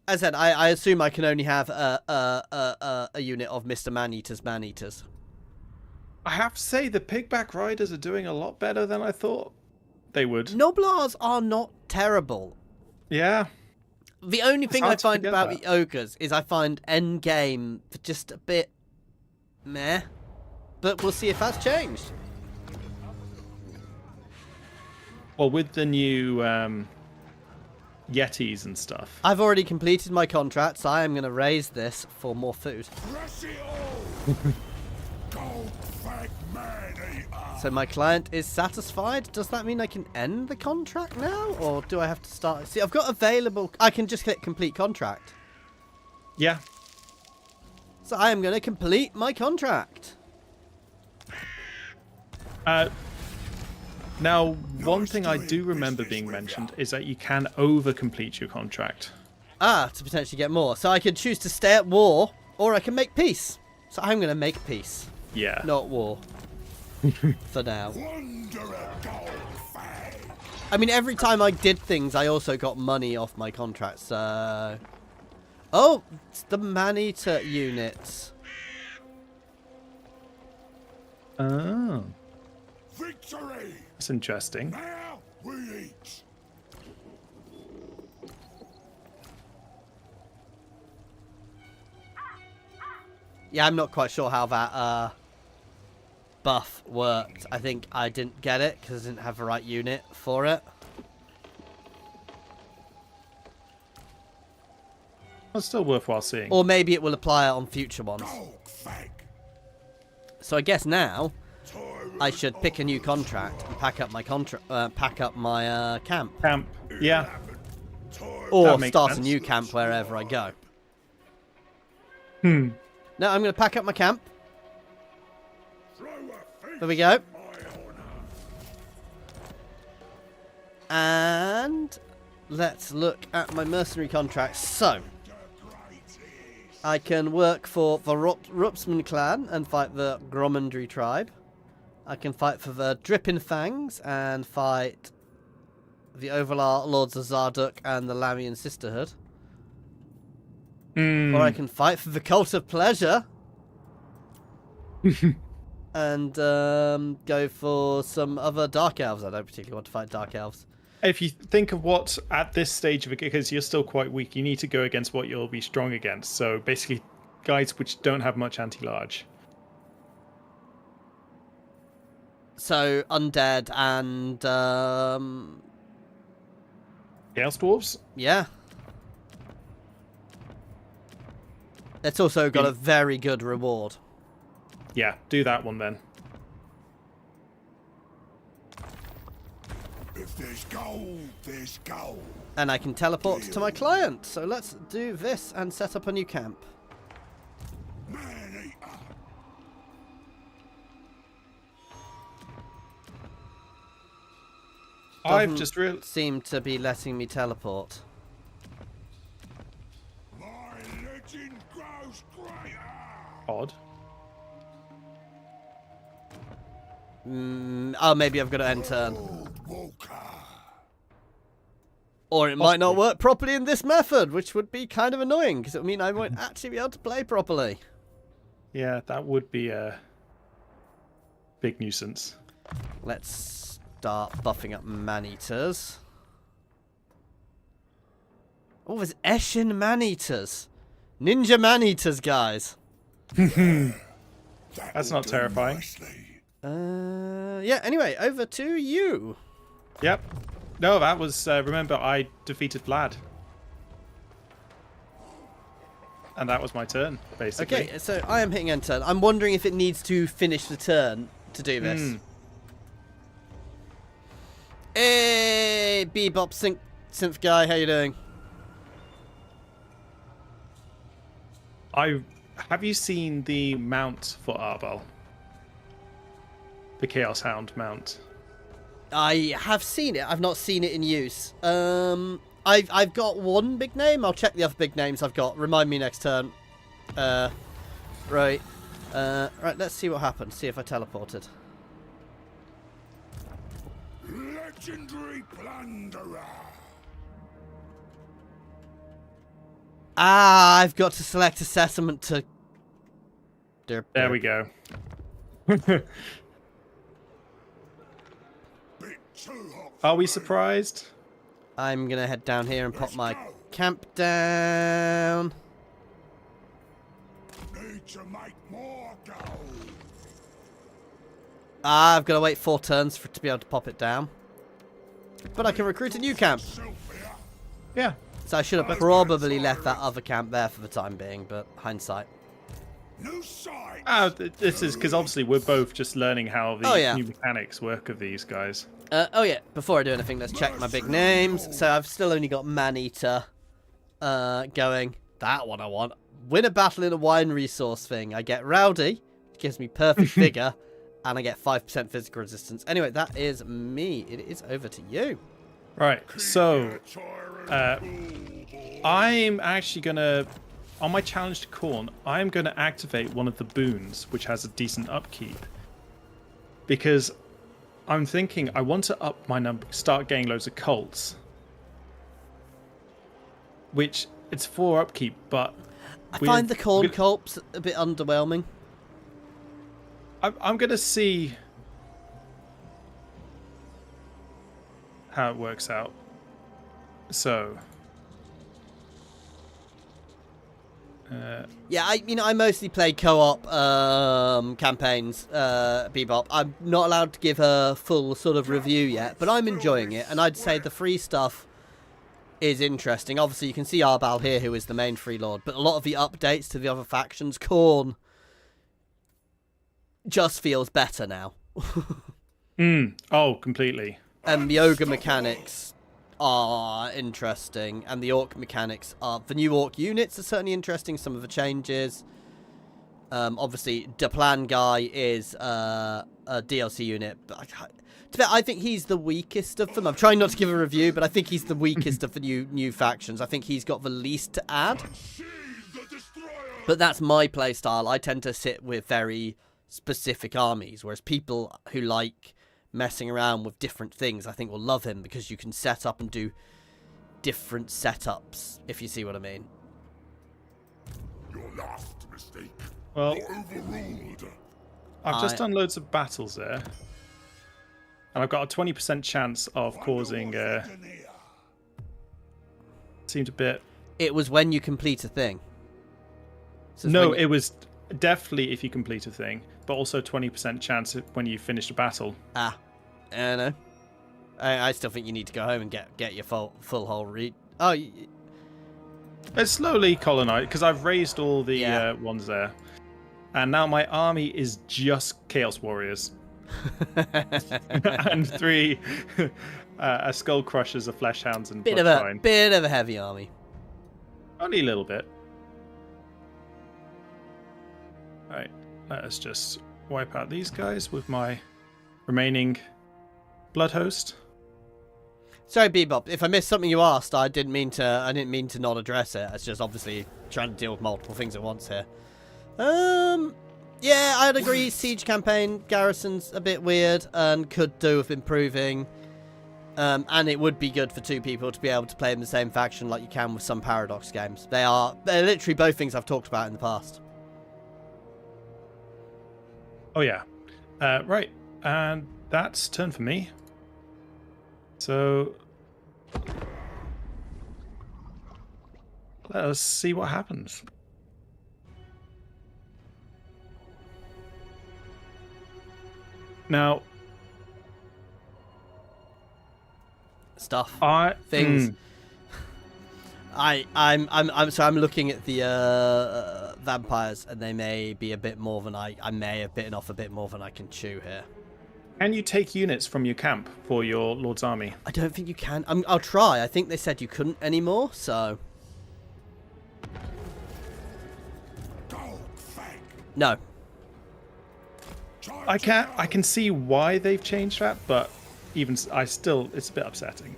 As I said, I assume I can only have a unit of Mr. Man-Eater's Man-Eaters. I have to say, the pigback riders are doing a lot better than I thought they would. Noblars are not terrible. Yeah. The only thing I find about that. the ogres is I find endgame just a bit meh. But we'll see if that's changed. Well, with the new Yetis and stuff. I've already completed my contract, so I am going to raise this for more food. Rush it all! Golgfag Man-Eater! So my client is satisfied. Does that mean I can end the contract now? Or do I have to start? See, I've got available... I can just click complete contract. Yeah. So I am going to complete my contract. Now, one thing I do remember being mentioned is that you can over-complete your contract. Ah, to potentially get more. So I can choose to stay at war, or I can make peace. So I'm going to make peace. Yeah. Not war. For now. Wanderer Golgfag! I mean, every time I did things, I also got money off my contract, so... Oh, it's the Man-Eater units. Oh. Victory! That's interesting. Now we eat! Yeah, I'm not quite sure how that buff worked. I think I didn't get it because I didn't have the right unit for it. It's still worthwhile seeing. Or maybe it will apply on future ones. Golgfag! So I guess now I should pick a new contract and pack up my camp. Camp. Yeah. Or That makes start a sense. new camp wherever I go. Hmm. No, I'm going to pack up my camp. Throw a feast There we go. in my honor. And let's look at my mercenary contracts. So, I can work for the Rupsman clan and fight the Gromandry tribe. I can fight for the Dripping Fangs and fight the Overlords of Zarduk and the Lamian Sisterhood. Hmm. Or I can fight for the Cult of Pleasure. And go for some other Dark Elves. I don't particularly want to fight Dark Elves. If you think of what, at this stage of it, because you're still quite weak, you need to go against what you'll be strong against. So basically, guys which don't have much anti-large. So, Undead and... Chaos Dwarves? yeah. It's also got a very good reward. Yeah, do that one then. If there's gold, there's gold. And I can teleport to my client. So let's do this and set up a new camp. Man-eater. I've just realized... Seem to be letting me teleport. My legend grows greater. Odd. Oh, maybe I've got to end turn. Walker. Or it might not work properly in this method, which would be kind of annoying, because it would mean I won't actually be able to play properly. Yeah, that would be a big nuisance. Let's start buffing up man-eaters. Oh, there's Eshin man-eaters. Ninja man-eaters, guys. That's not terrifying. Nicely. Yeah, anyway, over to you. Yep. No, that was... remember, I defeated Vlad. And that was my turn, basically. Okay, so I am hitting end turn. I'm wondering if it needs to finish the turn to do this. Hey, Bebop synth guy, how you doing? Have you seen the mount for Arbaal? The Chaos Hound mount. I have seen it. I've not seen it in use. I've got one big name. I'll check the other big names I've got. Remind me next turn. Right. Right, let's see what happens. See if I teleported. Legendary plunderer. Ah, I've got to select a settlement to... There we go. Bit too hot. Are we surprised? I'm going to head down here and pop my camp down. Need to make more gold. Ah, I've got to wait 4 turns for it to be able to pop it down. But I can recruit a new camp. Sylvia. Yeah. So I should have probably left that other camp there for the time being, but hindsight. New sight. This is because obviously we're both just learning how the Oh, yeah. new mechanics work of these guys. Oh yeah, before I do anything, let's check my big names. So I've still only got Man-Eater going. That one I want. Win a battle in a wine resource thing. I get Rowdy, which gives me perfect vigor, and I get 5% physical resistance. Anyway, that is me. It is over to you. Right, so I'm actually going to, on my challenge to Khorne, I'm going to activate one of the boons, which has a decent upkeep. Because I'm thinking I want to up my number, start getting loads of cults. Which, it's 4 upkeep, but... I find the Khorne cults a bit underwhelming. I'm going to see how it works out. So... Yeah, I mostly play co-op campaigns, Bebop. I'm not allowed to give a full sort of review yet, but I'm enjoying it, and I'd say the free stuff is interesting. Obviously, you can see Arbaal here, who is the main free lord, but a lot of the updates to the other factions, Khorne, just feels better now. Oh, completely. And the Ogre mechanics are interesting, and the Orc mechanics are... The new Orc units are certainly interesting, some of the changes. Obviously, Deplan guy is a DLC unit, but I think he's the weakest of them. I'm trying not to give a review, but I think he's the weakest of the new factions. I think he's got the least to add. But that's my playstyle. I tend to sit with very specific armies, whereas people who like messing around with different things, I think will love him, because you can set up and do different setups, if you see what I mean. Your last mistake. Well, You're overruled. I've just done loads of battles there. And I've got a 20% chance of causing... seemed a bit... It was when you complete a thing. So No, it was definitely if you complete a thing, but also 20% chance when you finish a battle. I don't know. I still think you need to go home and get your full whole read. Oh, It's slowly colonized, because I've raised all the ones there. And now my army is just Chaos Warriors. And 3 Skull Crushers, a Flesh Hounds, and bit of a heavy army. Only a little bit. Alright, let us just wipe out these guys with my remaining Blood Host. Sorry, Bebop. If I missed something you asked, I didn't mean to not address it. It's just obviously trying to deal with multiple things at once here. Yeah, I'd agree. Siege campaign garrison's a bit weird and could do with improving. And it would be good for 2 people to be able to play in the same faction like you can with some Paradox games. They're literally both things I've talked about in the past. Oh yeah. Right. And that's turn for me. So let us see what happens. Now, things. I'm looking at the vampires, and they may be a bit more than I may have bitten off a bit more than I can chew here. Can you take units from your camp for your Lord's army? I don't think you can. I'll try. I think they said you couldn't anymore, so... No. I can see why they've changed that, but it's a bit upsetting.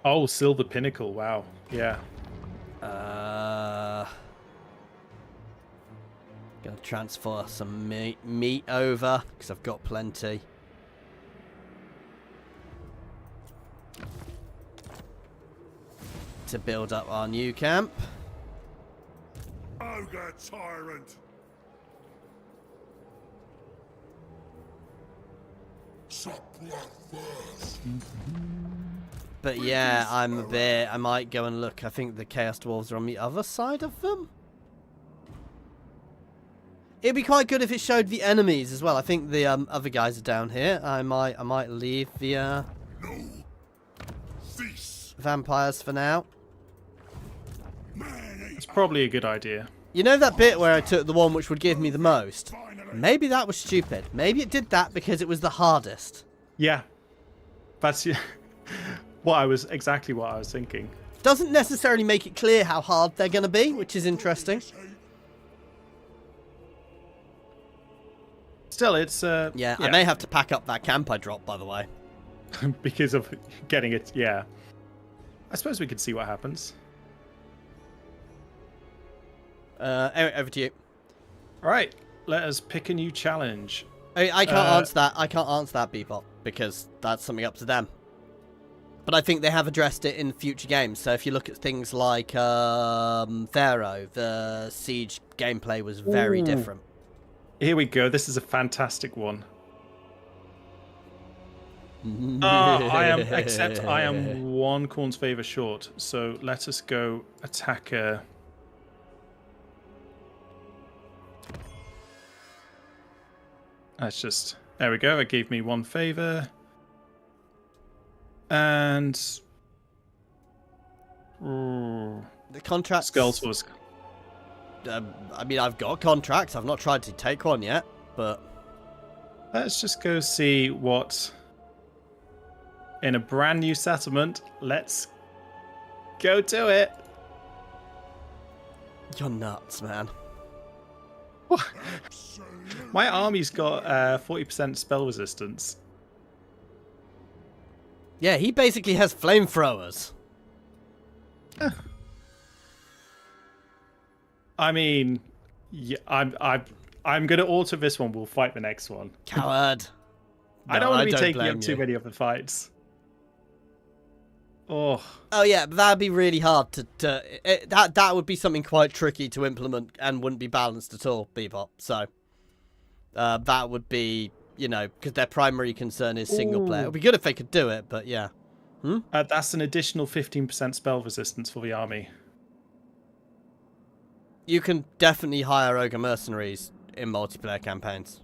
Oh, Silver Pinnacle, wow. Yeah. Gonna transfer some meat over, because I've got plenty. To build up our new camp. Ogre tyrant. But yeah, I might go and look. I think the Chaos Dwarves are on the other side of them. It'd be quite good if it showed the enemies as well. I think the other guys are down here. I might leave the vampires for now. It's probably a good idea. You know that bit where I took the one which would give me the most? Maybe that was stupid. Maybe it did that because it was the hardest. Yeah. That's exactly what I was thinking. Doesn't necessarily make it clear how hard they're going to be, which is interesting. Still, it's... yeah, I may have to pack up that camp I dropped, by the way. Because of getting it, yeah. I suppose we could see what happens. Anyway, over to you. All right, let us pick a new challenge. I can't answer that. I can't answer that, Bebop, because that's something up to them. But I think they have addressed it in future games. So if you look at things like Pharaoh, the siege gameplay was very different. Here we go. This is a fantastic one. I am 1 Khorne's favor short. So let us go attacker. That's just... There we go. It gave me 1 favor. And... The contracts... Skulls was... I mean, I've got contracts. I've not tried to take one yet, but... Let's just go see what... In a brand new settlement, let's go to it. You're nuts, man. My army's got 40% spell resistance. Yeah, he basically has flamethrowers. I mean, Yeah, I'm gonna alter this one. We'll fight the next one. Coward. I don't want to be taking blame up too you. many of the fights. Oh. Oh yeah, but that'd be really hard that would be something quite tricky to implement and wouldn't be balanced at all, Bebop. So that would be, you know, because their primary concern is single player. It would be good if they could do it, but yeah. That's an additional 15% spell resistance for the army. You can definitely hire Ogre mercenaries in multiplayer campaigns.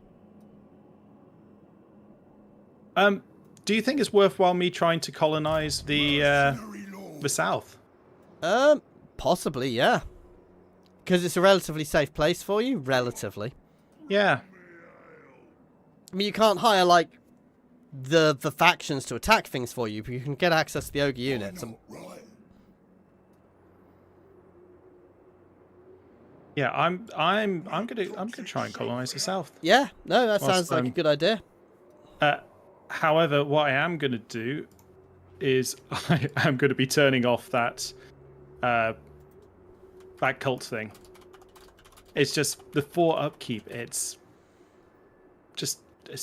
Do you think it's worthwhile me trying to colonize the south? Possibly, yeah. Because it's a relatively safe place for you, relatively. Yeah. I mean, you can't hire like the factions to attack things for you, but you can get access to the Ogre units. And Right. Yeah, I'm gonna try and colonize the south. yeah, no, that Whilst, sounds like a good idea. However, what I am gonna do is I am gonna be turning off that cult thing. It's just the 4 upkeep. It's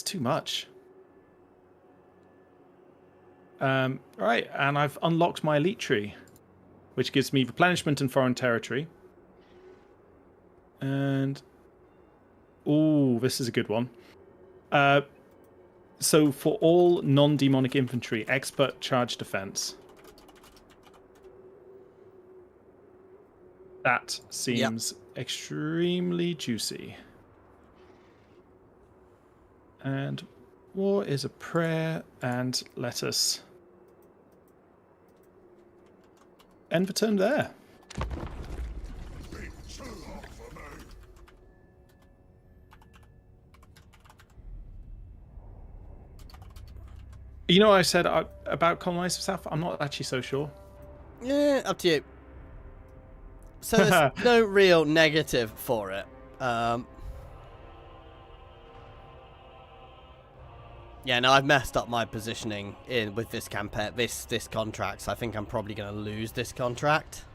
too much. Right, and I've unlocked my elite tree, which gives me replenishment in foreign territory. And ooh, this is a good one. So for all non-demonic infantry, expert charge defense. That seems extremely juicy. And war is a prayer, and let us end the turn there. Bit too hot for me. You know what I said about colonize the south? I'm not actually so sure. Yeah, up to you. So there's no real negative for it. Yeah, no, I've messed up my positioning in with this campaign, this contract. So I think I'm probably going to lose this contract.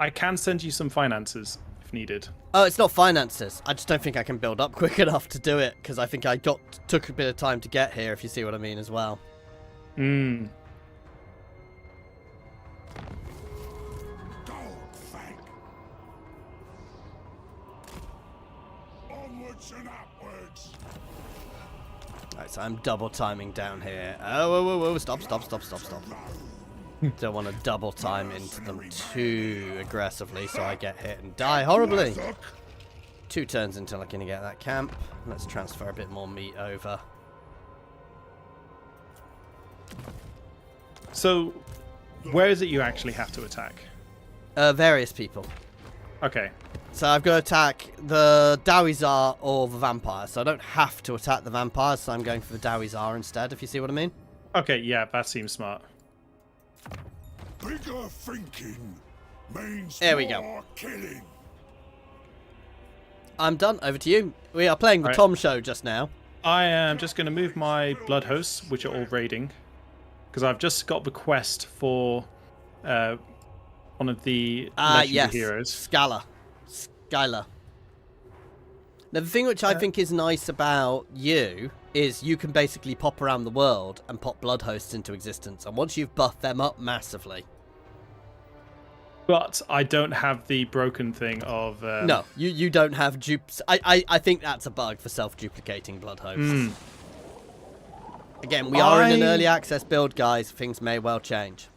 I can send you some finances if needed. Oh, it's not finances. I just don't think I can build up quick enough to do it because I think I took a bit of time to get here. If you see what I mean, as well. Hmm. Golgfag. Onwards and upwards. Right, so I'm double timing down here. Oh, whoa, whoa, whoa! Stop! Don't want to double time into them too aggressively, so I get hit and die horribly. 2 turns until I can get that camp. Let's transfer a bit more meat over. So, where is it you actually have to attack? Various people. Okay. So I've got to attack the Dawizar or the vampire. So I don't have to attack the vampires, so I'm going for the Dawizar instead, if you see what I mean. Okay, yeah, that seems smart. Bigger thinking means There we go. more killing. I'm done. Over to you. We are playing the Right. Tom show just now. I am just going to move my blood hosts, which are all raiding, because I've just got the quest for one of the legendary yes. heroes. Skylar. Now, the thing which I think is nice about you is you can basically pop around the world and pop blood hosts into existence. And once you've buffed them up massively... But I don't have the broken thing of... No, you don't have dupes. I think that's a bug for self-duplicating blood hosts. Again, we are in an early access build, guys. Things may well change.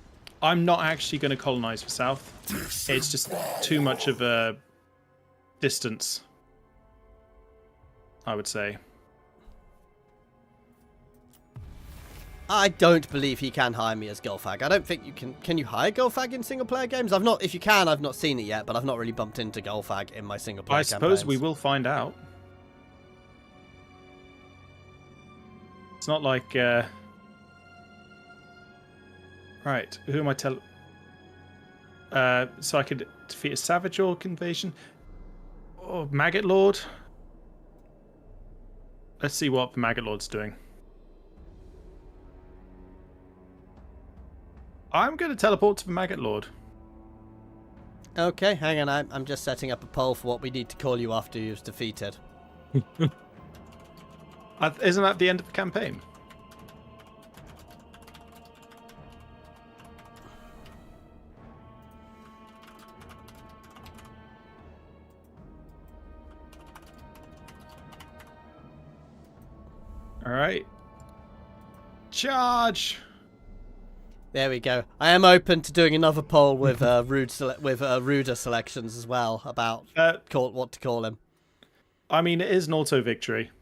I'm not actually going to colonize the south. It's just too much of a distance, I would say. I don't believe he can hire me as Golgfag. I don't think you can. Can you hire Golgfag in single player games? I've not. If you can, I've not seen it yet, but I've not really bumped into Golgfag in my single player I suppose campaigns. we will find out. It's not like... Right, who am I telling? So I could defeat a Savage Orc invasion. Oh, Maggot Lord. Let's see what the Maggot Lord's doing. I'm going to teleport to the Maggot Lord. Okay, hang on. I'm just setting up a poll for what we need to call you after you're defeated. Isn't that the end of the campaign? All right. Charge. There we go. I am open to doing another poll with ruder selections as well about what to call him. I mean, it is an auto victory.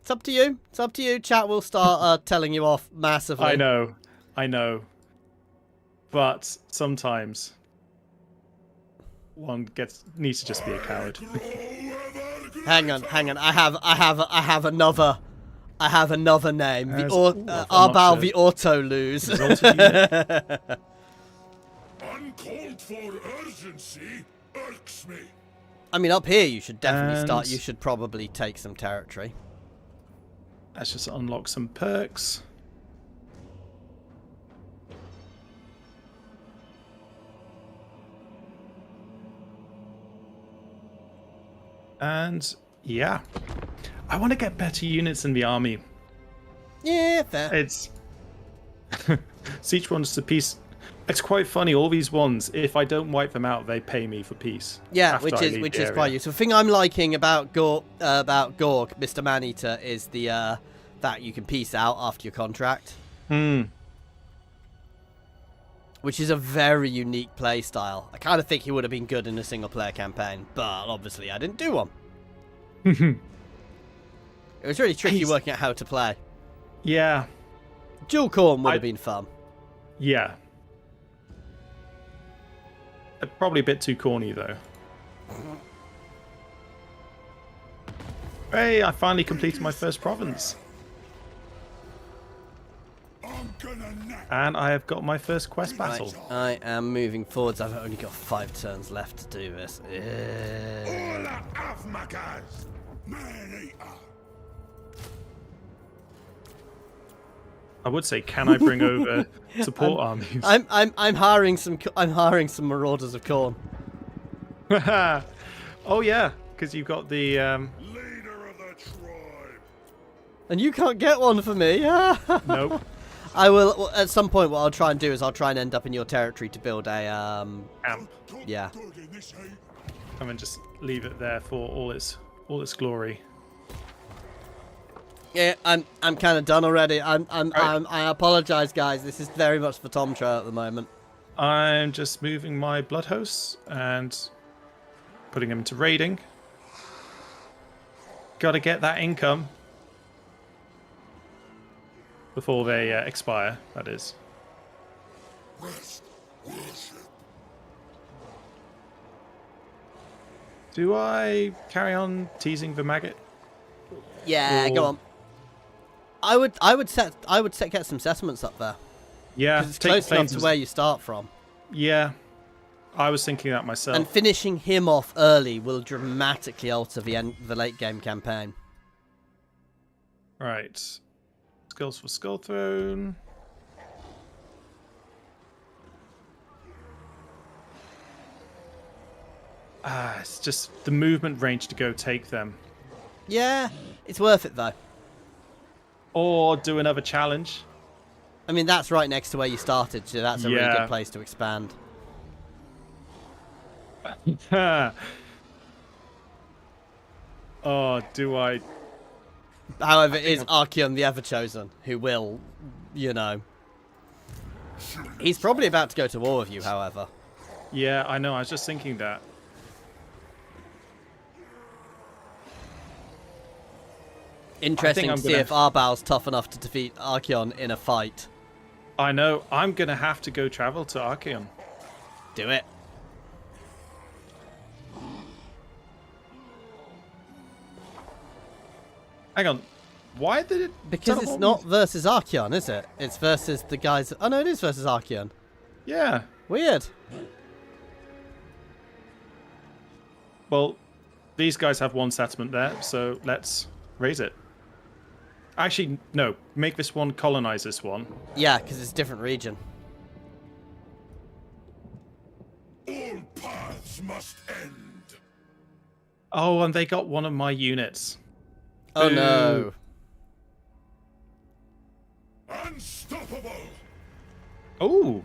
It's up to you. It's up to you. Chat will start telling you off massively. I know. But sometimes one needs to just be a coward. Hang on. I have another name. Arbaal the Auto Lose. Uncalled for urgency irks me. I mean, up here you should definitely start. You should probably take some territory. Let's just unlock some perks. And yeah, I want to get better units in the army. Yeah, fair. It's siege ones to peace. It's quite funny. All these ones, if I don't wipe them out, they pay me for peace. Yeah, which is quite useful. The thing I'm liking about Gorg, Mr. Maneater, is the that you can peace out after your contract. Which is a very unique play style. I kind of think he would have been good in a single player campaign, but obviously I didn't do one. It was really tricky working out how to play. Yeah. Dual Khorne would have been fun. Yeah. Probably a bit too corny, though. Hey, I finally completed my first province. And I have got my first quest battle. Right, I am moving forwards. I've only got 5 turns left to do this. I would say, can I bring over support armies? I'm hiring some marauders of Khorne. Oh yeah, because you've got the Leader of the tribe. And you can't get one for me. Nope. I will at some point. What I'll try and do is I'll try and end up in your territory to build a amp. Yeah. Come and just leave it there for all its glory. Yeah, I'm kind of done already. I apologize, guys. This is very much for Tomtro at the moment. I'm just moving my blood hosts and putting them into raiding. Got to get that income before they expire. That is. Rest, worship. Do I carry on teasing the maggot? Yeah, go on. I would get some settlements up there. Yeah, It's close enough to where you start from. Yeah, I was thinking that myself. And finishing him off early will dramatically alter the late game campaign. Right. Skills for Skull Throne. It's just the movement range to go take them. Yeah, it's worth it though. Or do another challenge. I mean, that's right next to where you started, so that's a really good place to expand. Oh, do I... However, it is Archaon the Ever-Chosen who will, you know... He's probably about to go to war with you, however. Yeah, I know. I was just thinking that. Interesting to see if Arbaal's tough enough to defeat Archaon in a fight. I know. I'm going to have to go travel to Archaon. Do it. Hang on. Why did it... Because it's not versus Archaon, is it? It's versus the guys... Oh, no, it is versus Archaon. Yeah. Weird. Well, these guys have one settlement there, so let's raise it. Actually, no. Make this one colonize this one. Yeah, because it's a different region. All must end. Oh, and they got one of my units. Oh Boo. no. Unstoppable. Oh.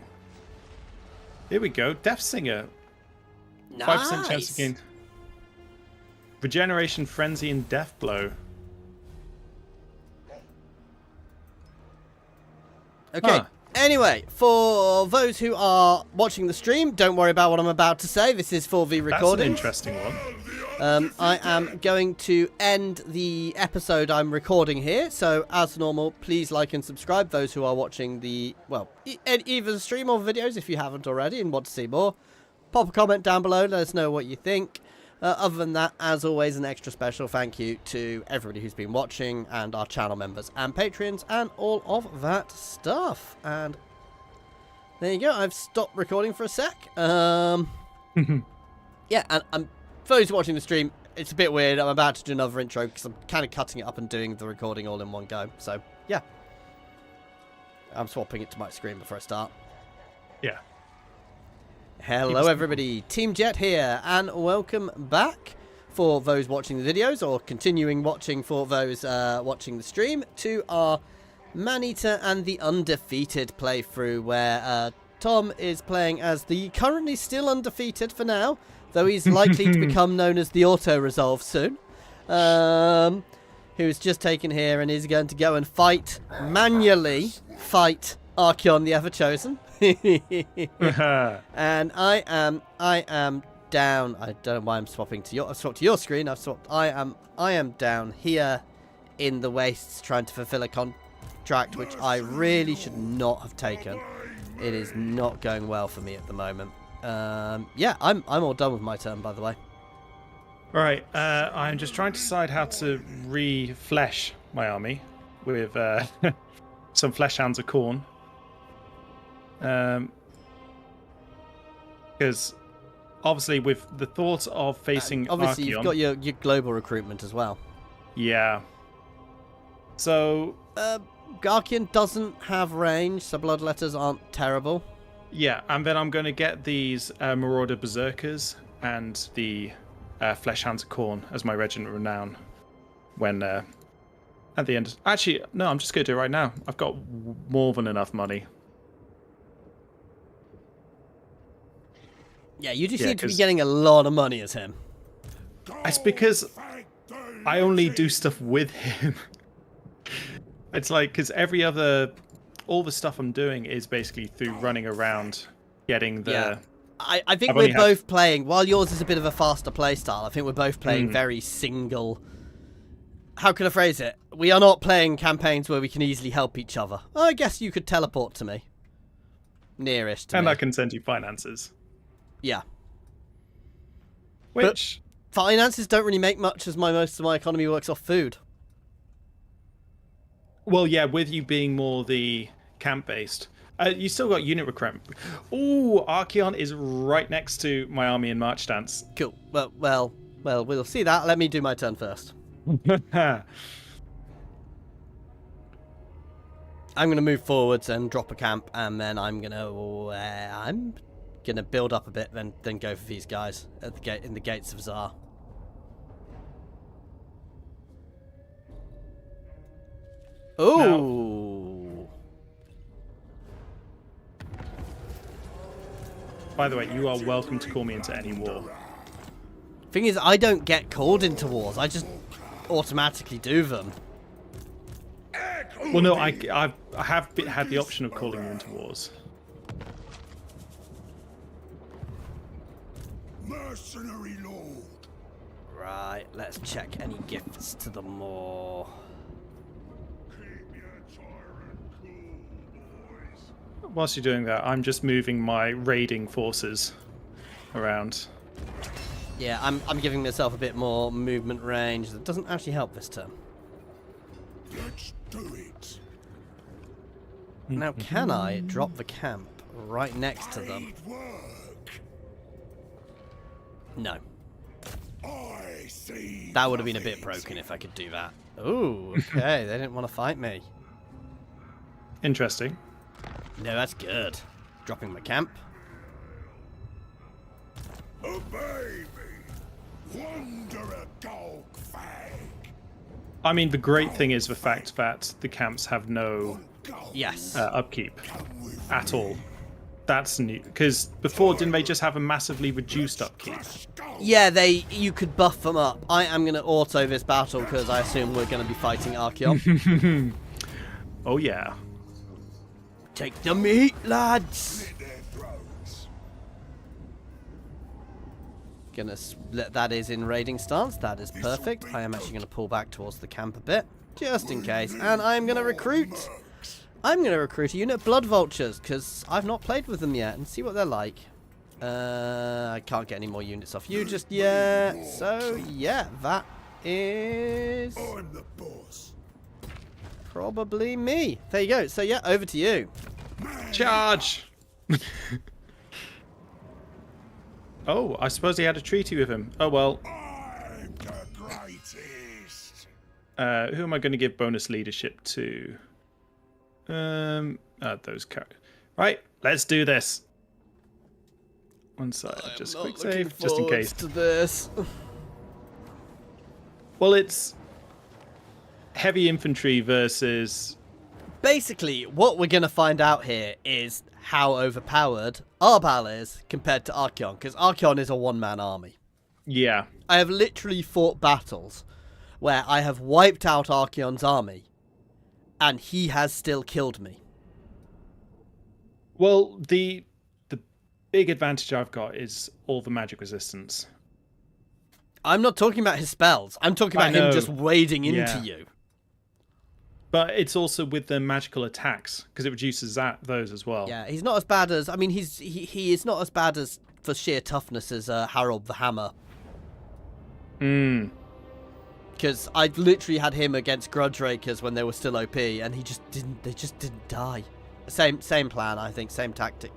Here we go. Death Singer. 5% chance to gain. Regeneration, Frenzy, and Death Blow. Okay. Huh. Anyway, for those who are watching the stream, don't worry about what I'm about to say. This is for the That's an recording. interesting one. I am going to end the episode I'm recording here. So, as normal, please like and subscribe. Those who are watching the, well, either the stream or videos if you haven't already and want to see more. Pop a comment down below. Let us know what you think. Other than that, as always, an extra special thank you to everybody who's been watching and our channel members and Patreons and all of that stuff. And there you go. I've stopped recording for a sec. Yeah, and for those watching the stream, it's a bit weird. I'm about to do another intro because I'm kind of cutting it up and doing the recording all in one go. So, yeah. I'm swapping it to my screen before I start. Yeah. Hello everybody, Team Jet here, and welcome back for those watching the videos, or continuing watching for those watching the stream, to our Maneater and the Undefeated playthrough, where Tom is playing as the currently still undefeated for now, though he's likely to become known as the Auto-Resolve soon, who's just taken here and is going to go and manually fight Archeon the Ever-Chosen. And I am down. I don't know why I'm swapping to your. I've swapped to your screen. I am down here in the wastes trying to fulfill a contract which I really should not have taken. It is not going well for me at the moment. Yeah, I'm all done with my turn, by the way. Right, I'm just trying to decide how to reflesh my army with some flesh hounds of Khorne. Because obviously with the thought of facing obviously Archeon, you've got your global recruitment as well. Yeah. So Archeon doesn't have range, so bloodletters aren't terrible. yeah, and then I'm going to get these Marauder Berserkers and the Flesh Hounds of Khorne as my Regiment of Renown when at the end. Actually, no, I'm just going to do it right now. I've got more than enough money. Yeah, you just seem to be getting a lot of money as him. It's because I only do stuff with him. It's like, because all the stuff I'm doing is basically through running around, getting the... Yeah. I think we're both playing, while yours is a bit of a faster playstyle, I think we're both playing very single... How can I phrase it? We are not playing campaigns where we can easily help each other. I guess you could teleport to me. Nearest to me. And I can send you finances. Yeah. Which... But finances don't really make much, as most of my economy works off food. Well, yeah, with you being more the camp-based. You still got unit recruitment. Ooh, Archeon is right next to my army in March Stance. Cool. Well, we'll see that. Let me do my turn first. I'm going to move forwards and drop a camp, and then I'm going to build up a bit, then go for these guys at the gate in the gates of Zar. Ooh. By the way, you are welcome to call me into any war. Thing is, I don't get called into wars. I just automatically do them. Well, no, I have had the option of calling you into wars. Mercenary lord. Right, let's check any gifts to them more. Keep your tyrant cool, boys. Whilst you're doing that, I'm just moving my raiding forces around. Yeah, I'm giving myself a bit more movement range. That doesn't actually help this turn. Let's do it. Now, can I drop the camp right next to them? Great work. No. I see. That would have been a bit broken if I could do that. Ooh, okay. They didn't want to fight me. Interesting. No, that's good. Dropping my camp. Obey me, wanderer Golgfag. I mean, the great thing is the fact that the camps have no Yes. upkeep at all. That's new. Because before, didn't they just have a massively reduced upkeep? Yeah, you could buff them up. I am going to auto this battle because I assume we're going to be fighting Archeon. Oh, yeah. Take the meat, lads! That is in raiding stance. That is perfect. I am actually going to pull back towards the camp a bit, just in case. And I'm going to recruit. I'm going to recruit a unit of Blood Vultures because I've not played with them yet and see what they're like. I can't get any more units off you just yet. So yeah, that is I'm the boss. probably me. There you go. So yeah, over to you. Charge! Oh, I suppose he had a treaty with him. Oh well. I'm the greatest. Who am I going to give bonus leadership to? Those characters. Right, let's do this. One side, just quick save, just in case. To this. Well, it's heavy infantry versus. Basically, what we're going to find out here is how overpowered Arbaal is compared to Archeon, because Archeon is a one-man army. Yeah. I have literally fought battles where I have wiped out Archeon's army, and he has still killed me. Well, the big advantage I've got is all the magic resistance. I'm not talking about his spells. I'm talking about him just wading into you. But it's also with the magical attacks, because it reduces those as well. Yeah, he's not as bad as... I mean, he is not as bad as for sheer toughness as Harold the Hammer. Hmm. Because I literally had him against Grudge Rakers when they were still OP, and they just didn't die. Same plan, I think. Same tactic.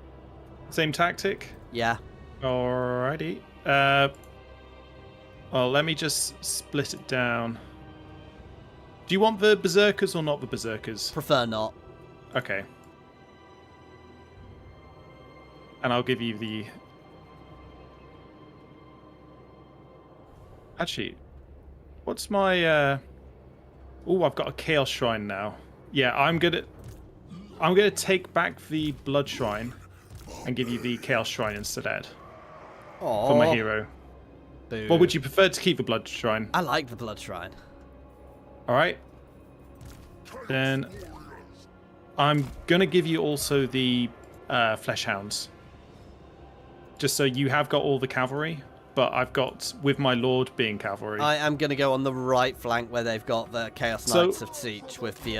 Same tactic? Yeah. Alrighty. Well, let me just split it down. Do you want the Berserkers or not the Berserkers? Prefer not. Okay. And I'll give you the... Actually, what's my... Oh, I've got a Chaos Shrine now. Yeah, I'm gonna take back the Blood Shrine and give you the Chaos Shrine instead. Aww. For my hero. Boo. Well, would you prefer to keep the Blood Shrine? I like the Blood Shrine. Alright. Then I'm going to give you also the Flesh Hounds. Just so you have got all the cavalry, but I've got, with my Lord being cavalry. I am going to go on the right flank where they've got the Chaos Knights of Siege with the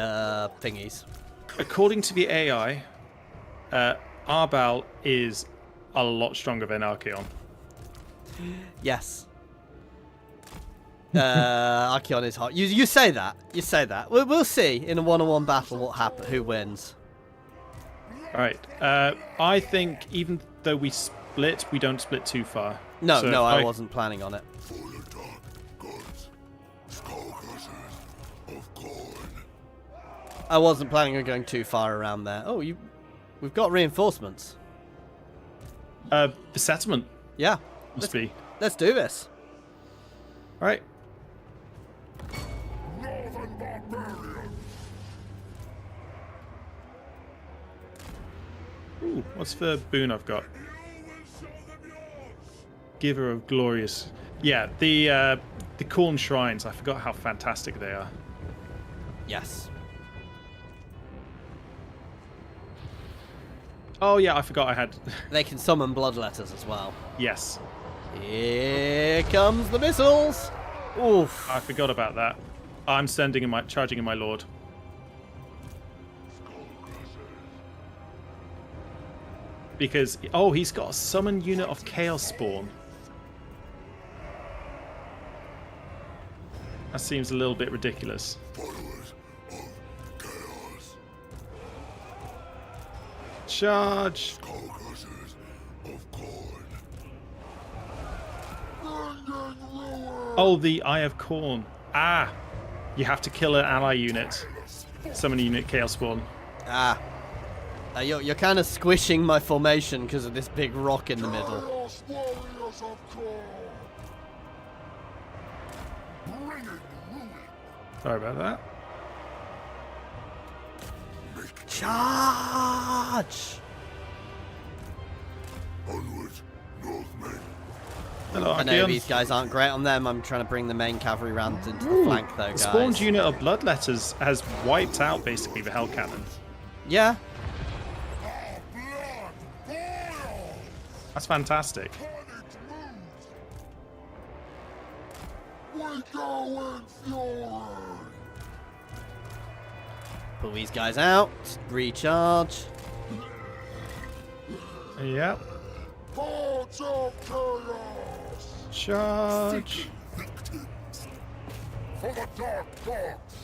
thingies. According to the AI, Arbaal is a lot stronger than Archeon. Yes. Archeon is hot. You say that. You say that. We'll see in a one-on-one battle who wins. All right. I think even though we split, we don't split too far. No, so no, I wasn't planning on it. For the dark gods, skullcrushers of Khorne. I wasn't planning on going too far around there. Oh, we've got reinforcements. The settlement. Yeah. Must be. Let's do this. All right. Northern barbarian. Ooh, what's the boon I've got? Giver of glorious. Yeah, the Khorne shrines. I forgot how fantastic they are. Yes. Oh yeah, I forgot I had. They can summon bloodletters as well. Yes. Here comes the missiles. Oof. I forgot about that. I'm charging in my Lord. Because he's got a summon unit of Chaos Spawn. That seems a little bit ridiculous. Followers of chaos. Charge! Skullcrushers of Khorne. Oh, the Eye of Khorne. Ah! You have to kill an ally unit. Summon a unit Chaos Spawn. Ah. You're kind of squishing my formation because of this big rock in the middle. Chaos warriors of Sorry about that. Charge! Onward, Northmen. Hello, I know Archeon. these guys aren't great on them. I'm trying to bring the main cavalry round into the flank, though, The guys. spawned unit of Bloodletters has wiped out basically the Hell Cannon. Yeah. Our blood boils. That's fantastic. Carnage moves. We go in fury. Pull these guys out. Recharge. Yep. Hordes of chaos. Charge. Victims. For the dark gods.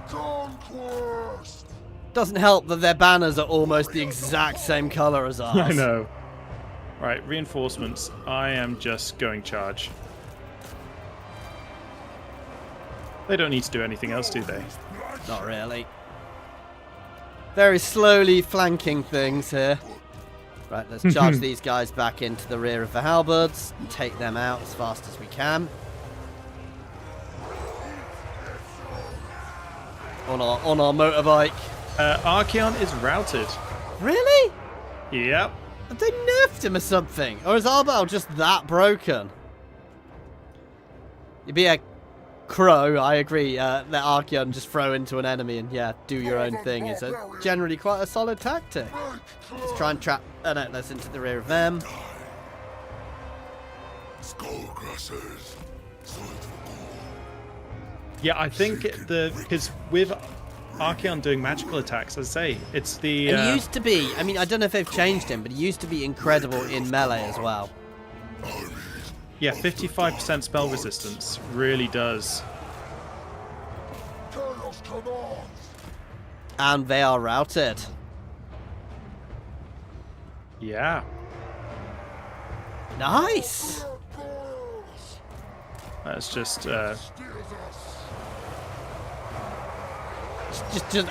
Conquest. Doesn't help that their banners are almost the exact same color as ours. I know. Right, reinforcements. I am just going charge. They don't need to do anything else, do they? Not really. Very slowly flanking things here. Right, let's charge these guys back into the rear of the halberds and take them out as fast as we can. On our motorbike. Archeon is routed. Really? Yep. Have they nerfed him or something? Or is Arbaal just that broken? You'd be a crow, I agree. Let Archeon just throw into an enemy and, yeah, do your own thing is generally quite a solid tactic. Let's try and trap us into the rear of them. Skullcrushers. Yeah, I think because with Archeon doing magical attacks, as I say, it's the. And he used to be, I mean, I don't know if they've changed him, but he used to be incredible in melee as well. Yeah, 55% spell resistance really does. Chaos commands. And they are routed. Yeah. Nice! That's just. Steers us.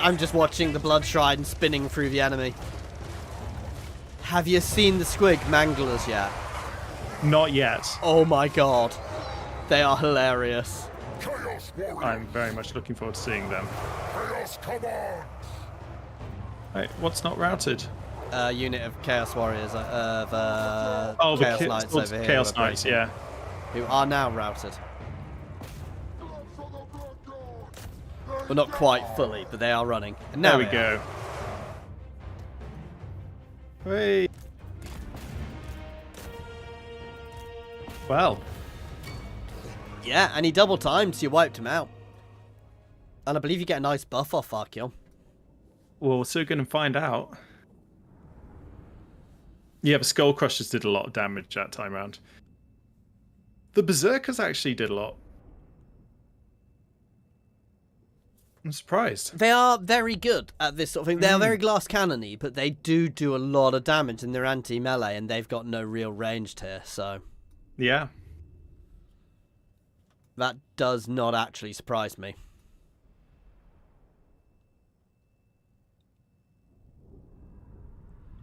I'm just watching the blood shrine spinning through the enemy. Have you seen the squig manglers yet? Not yet. Oh my god. They are hilarious. Chaos warrior. I'm very much looking forward to seeing them. Chaos commands. Right, what's not routed? Unit of Chaos Warriors, Oh, Chaos the Knights over here. Chaos who are Knights, breaking, yeah. Who are now routed. Blood for the blood god. Well, not quite fully, but they are running. And now There we they are. go. Hey. Well, Yeah, and he double timed, so you wiped him out. And I believe you get a nice buff off Archeon. well, we're soon going to find out. Yeah, the Skull Crushers did a lot of damage that time round. The Berserkers actually did a lot. I'm surprised. They are very good at this sort of thing. They are very glass cannony, but they do a lot of damage in their anti-melee, and they've got no real range here, so Yeah. that does not actually surprise me.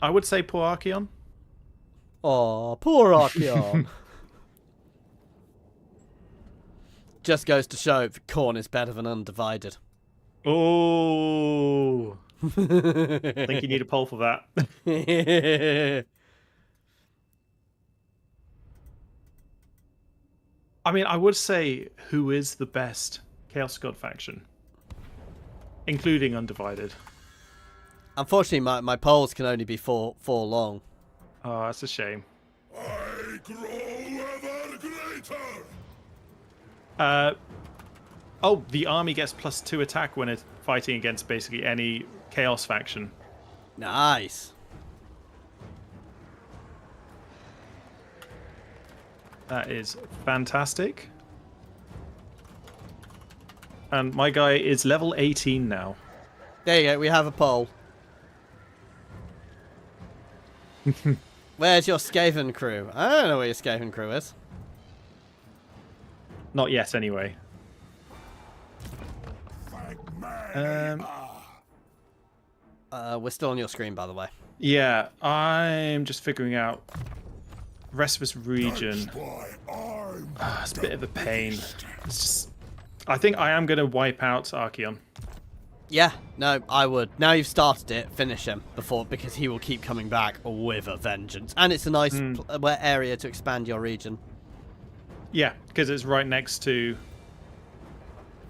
I would say poor Archeon. Oh, poor Archeon. Just goes to show that Khorne is better than Undivided. Oh. I think you need a poll for that. I mean, I would say who is the best Chaos God faction? Including Undivided. Unfortunately, my polls can only be four long. Oh, that's a shame. I grow ever greater. Oh, the army gets +2 attack when it's fighting against basically any Chaos faction. Nice. That is fantastic. And my guy is level 18 now. There you go, we have a poll. Where's your Skaven crew? I don't know where your Skaven crew is. Not yet, anyway. We're still on your screen, by the way. Yeah, I'm just figuring out rest of this region. Why I'm It's a bit of a pain. It's just I think I am going to wipe out Archeon. Yeah, no, I would. Now you've started it, finish him because he will keep coming back with a vengeance. And it's a nice area to expand your region. Yeah, because it's right next to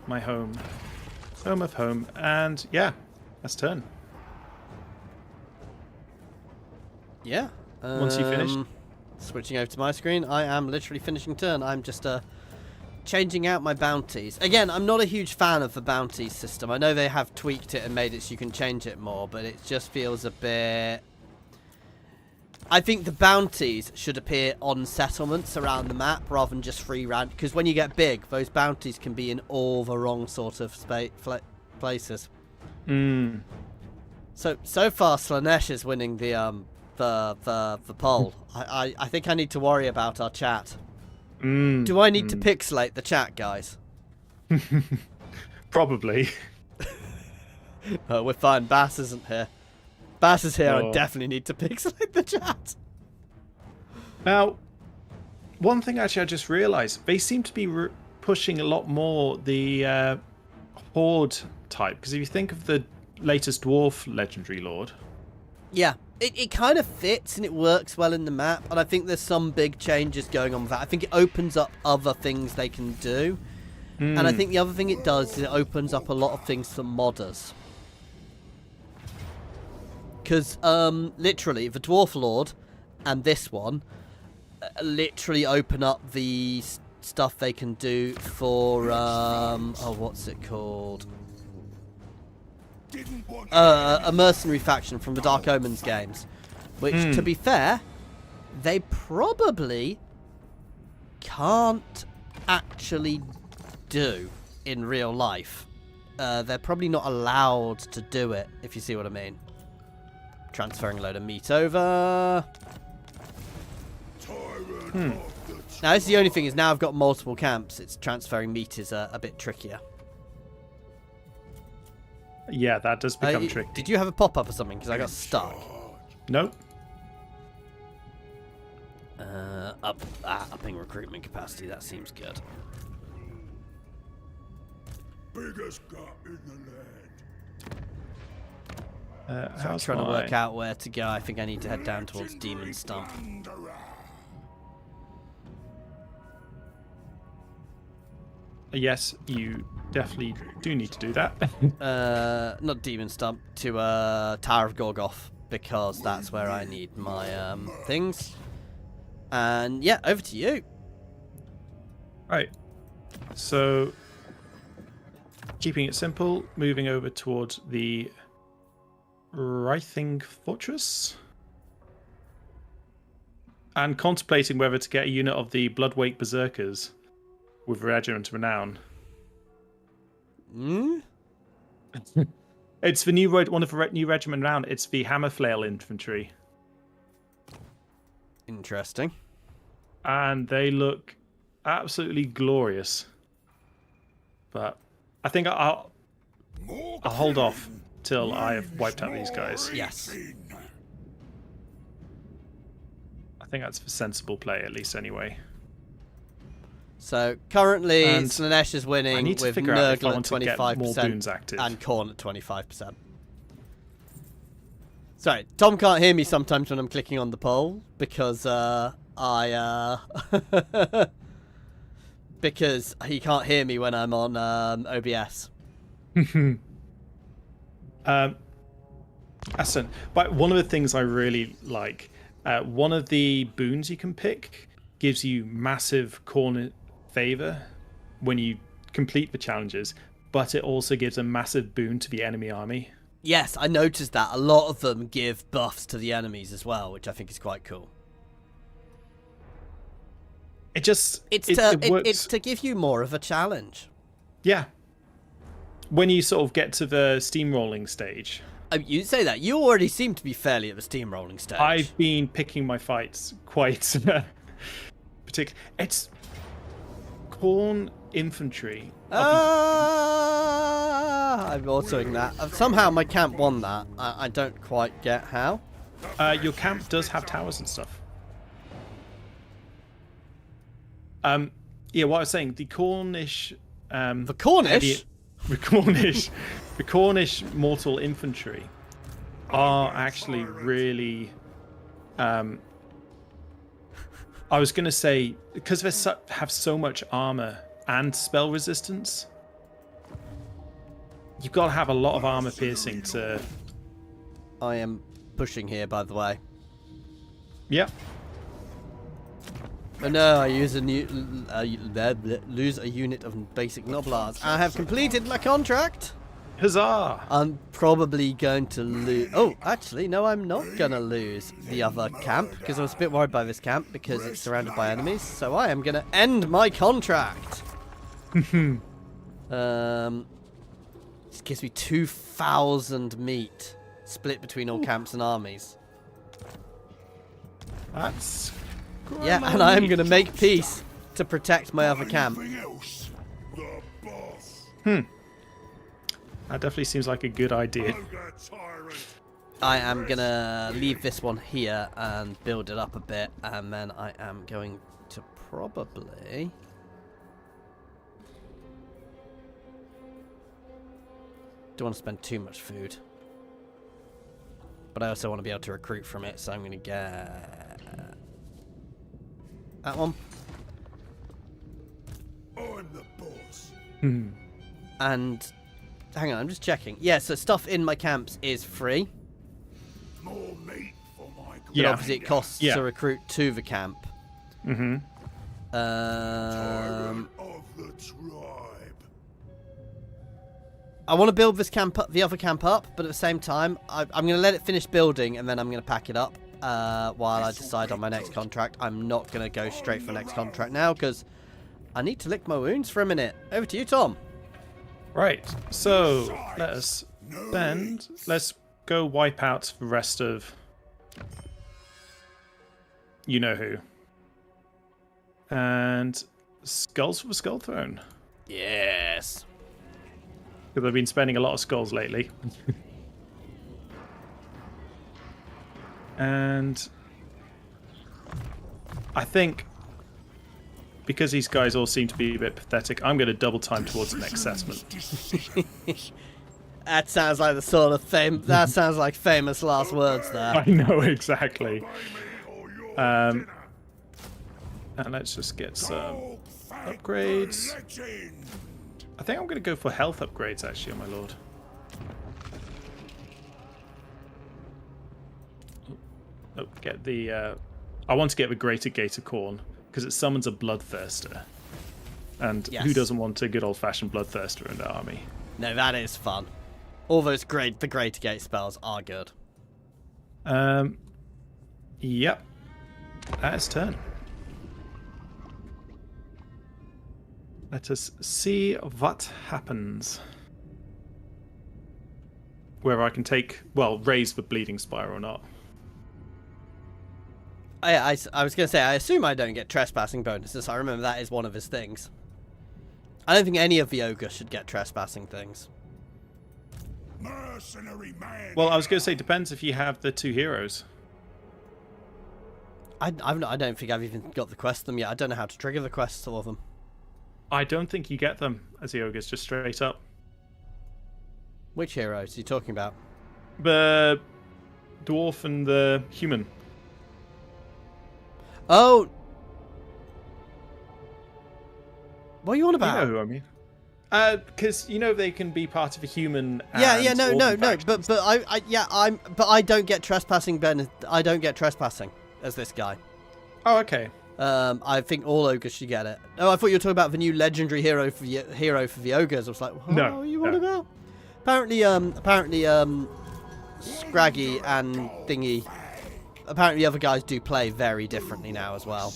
my home. Home of home. And yeah, that's turn. Yeah. Once you finish. Switching over to my screen, I am literally finishing turn. I'm just changing out my bounties. Again, I'm not a huge fan of the bounty system. I know they have tweaked it and made it so you can change it more, but it just feels a bit... I think the bounties should appear on settlements around the map rather than just free random, because when you get big, those bounties can be in all the wrong sort of places. So far, Slanesh is winning the poll. I think I need to worry about our chat. Do I need to pixelate the chat, guys? Probably. We're fine. Bass isn't here. Bass is here. I definitely need to pixelate the chat. Now, one thing actually I just realised, they seem to be pushing a lot more the Horde type. Because if you think of the latest Dwarf Legendary Lord... Yeah, it kind of fits and it works well in the map. And I think there's some big changes going on with that. I think it opens up other things they can do. And I think the other thing it does is it opens up a lot of things for modders. Because, literally, the Dwarf Lord and this one literally open up the stuff they can do for, oh, what's it called? A mercenary faction from the Dark Omens games. Which, to be fair, they probably can't actually do in real life. They're probably not allowed to do it, if you see what I mean. Transferring a load of meat over. Now, this is the only thing, is now I've got multiple camps. It's transferring meat is a bit trickier. Yeah, that does become tricky. Did you have a pop-up or something? Because I got stuck. Nope. Upping recruitment capacity. That seems good. Biggest gut in the land. I'm trying to work out where to go. I think I need to head down towards Demon Stump. Yes, you definitely do need to do that. Not Demon Stump, to Tower of Gorgoth, because that's where I need my things. And yeah, over to you. Right. So, keeping it simple, moving over towards the Writhing Fortress. And contemplating whether to get a unit of the Bloodwake Berserkers with Regiment Renown. It's the new one of the new Regiment Renown. It's the Hammerflail Infantry. Interesting. And they look absolutely glorious. But I think I'll hold off till I have wiped out these guys. Yes. I think that's a sensible play, at least anyway. So currently, And Slanesh is winning I need to with figure out if I Nurgle at want to get more 25% boons active. and Khorne at 25%. Sorry, Tom can't hear me sometimes when I'm clicking on the poll because because he can't hear me when I'm on OBS. Aston, but one of the things I really like, one of the boons you can pick gives you massive corner favor when you complete the challenges, but it also gives a massive boon to the enemy army. Yes, I noticed that. A lot of them give buffs to the enemies as well, which I think is quite cool. It just... It's to give you more of a challenge. Yeah. When you sort of get to the steamrolling stage. You say that. You already seem to be fairly at the steamrolling stage. I've been picking my fights quite... particular. It's... Khorne infantry. I'm autoing that. Somehow my camp won that. I don't quite get how. Your camp does have towers and stuff. Yeah, what I was saying, the Cornish The Cornish? The Cornish, the Cornish mortal infantry are actually really. I was going to say, because they have so much armor and spell resistance, you've got to have a lot of armor piercing to. I am pushing here, by the way. Yep. Oh no, I use a new lose a unit of basic noblars. I have completed my contract. Huzzah! I'm probably going to lose. Oh, actually, no, I'm not gonna lose the other camp because I was a bit worried by this camp because it's surrounded by enemies. So I am gonna end my contract. This gives me 2,000 meat split between all camps and armies. That's. Yeah, and I am going to make peace to protect my other camp. That definitely seems like a good idea. I am going to leave this one here and build it up a bit, and then I am going to probably... Don't want to spend too much food. But I also want to be able to recruit from it, so I'm going to get... that one. I'm the boss. And hang on, I'm just checking. Yeah, so stuff in my camps is free. More meat for my But obviously it costs Yeah. to recruit to the camp. tyrant of the tribe. I want to build this camp up, the other camp up, but at the same time, I'm going to let it finish building and then I'm going to pack it up while I decide on my next contract. I'm not going to go straight for next contract now because I need to lick my wounds for a minute. Over to you, Tom. Right, so let us spend. Let's go wipe out the rest of. You know who. And skulls for the Skull Throne. Yes. Because I've been spending a lot of skulls lately. And I think because these guys all seem to be a bit pathetic, I'm going to double time towards the next assessment. That sounds like the sort of that sounds like famous last words there. I know exactly. And let's just get some upgrades. I think I'm going to go for health upgrades actually, my lord. Oh, get the. I want to get the Greater Gate of Khorne because it summons a Bloodthirster, and who doesn't want a good old-fashioned Bloodthirster in their army? No, that is fun. All those the Greater Gate spells are good. Yep. That is turn. Let us see what happens. Whether I can raise the Bleeding Spire or not. I was going to say, I assume I don't get trespassing bonuses. I remember that is one of his things. I don't think any of the ogres should get trespassing things. Mercenary man. Well, I was going to say, depends if you have the two heroes. I don't think I've even got the quest for them yet. I don't know how to trigger the quests for them. I don't think you get them as the ogres, just straight up. Which heroes are you talking about? The dwarf and the human. Oh! What are you on about? You know who I mean. Because they can be part of a human. Yeah, no. factions. But I don't get trespassing. I don't get trespassing as this guy. Oh, okay. I think all ogres should get it. Oh, I thought you were talking about the new legendary hero for the ogres. I was like, what are you on about? Apparently, Scraggy and Thingy. Apparently, the other guys do play very differently now as well.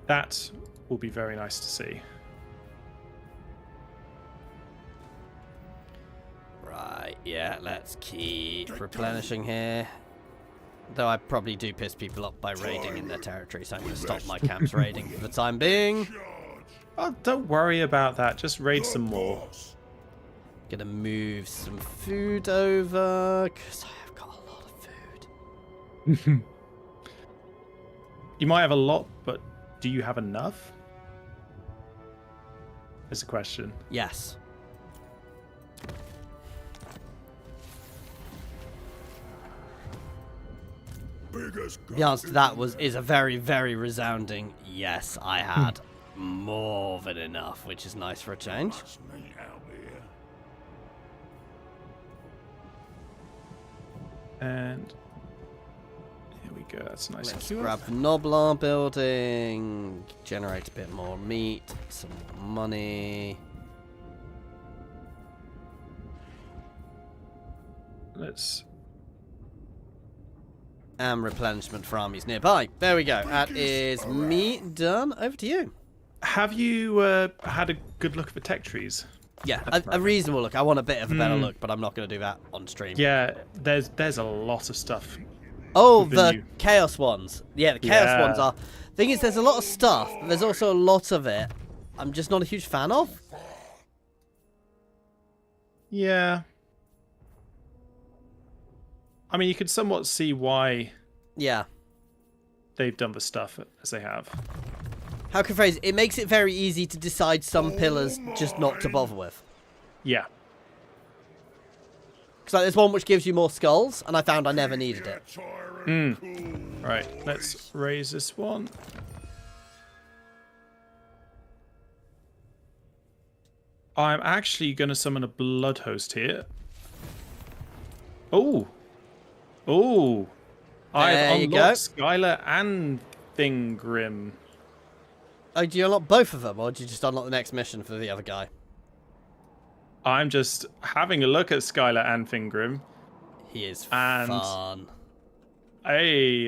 That will be very nice to see. Right, yeah, let's keep replenishing here. Though I probably do piss people off by raiding in their territory, so I'm going to stop my camps raiding for the time being. Oh, don't worry about that. Just raid some more. Gonna move some food over, because I have got a lot of food. You might have a lot, but do you have enough? is the question. Yes. The answer to that is a very, very resounding yes. I had more than enough, which is nice for a change. And here we go. That's a nice. Let's grab the Noblar building, generate a bit more meat, some more money. Let's. And replenishment for armies nearby. There we go. That is me done. Over to you. Have you had a good look at the tech trees? Yeah, a reasonable look. I want a bit of a better look, but I'm not going to do that on stream. Yeah, there's a lot of stuff. Oh, the Chaos ones. Yeah, the Chaos ones are... Thing is, there's a lot of stuff, but there's also a lot of it I'm just not a huge fan of. Yeah. I mean, you could somewhat see why they've done the stuff as they have. How can I phrase it? It makes it very easy to decide some pillars just not to bother with. Yeah. Because like, there's one which gives you more skulls, and I found I never needed it. Right, let's raise this one. I'm actually going to summon a blood host here. Oh. Oh. I've unlocked Skylar and Thingrim. Oh, do you unlock both of them, or do you just unlock the next mission for the other guy? I'm just having a look at Skylar and Thingrim. He is fun. Hey,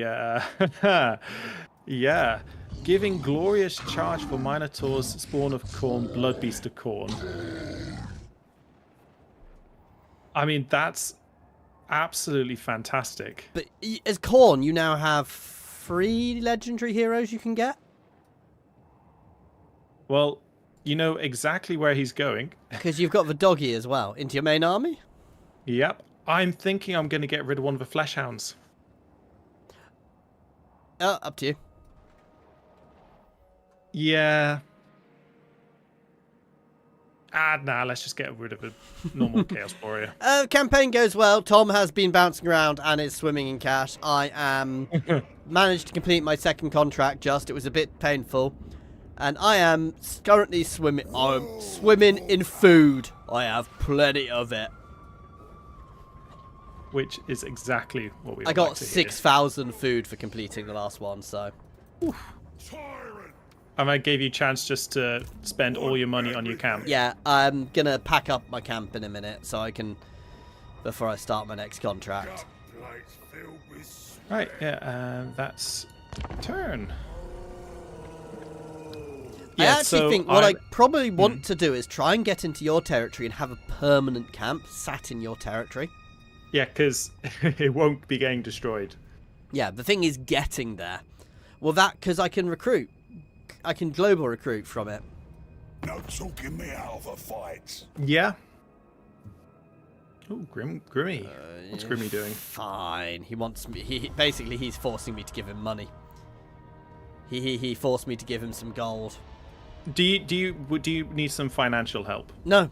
yeah. Giving glorious charge for Minotaur's spawn of Khorne, Blood Beast of Khorne. I mean, that's absolutely fantastic. But as Khorne, you now have 3 legendary heroes you can get? Well, you know exactly where he's going. Because you've got the doggy as well. Into your main army? Yep. I'm thinking I'm going to get rid of one of the flesh hounds. Up to you. Yeah. Nah, let's just get rid of a normal Chaos Warrior. Campaign goes well. Tom has been bouncing around and is swimming in cash. I am managed to complete my second contract just. It was a bit painful. And I am currently swimming. I'm swimming in food. I have plenty of it. Which is exactly what we I got 6,000 food for completing the last one, so. And I gave you a chance just to spend all your money on your camp. Yeah, I'm gonna pack up my camp in a minute so I can, before I start my next contract. Right, yeah, that's turn. I actually think what I probably want to do is try and get into your territory and have a permanent camp sat in your territory. Yeah, because it won't be getting destroyed. Yeah, the thing is getting there. Well, because I can recruit. I can global recruit from it. No talking me out of a fight. Yeah. Oh, Grimmy. What's Grimmy doing? Fine. He wants me. Basically, he's forcing me to give him money. He forced me to give him some gold. Do you need some financial help? No.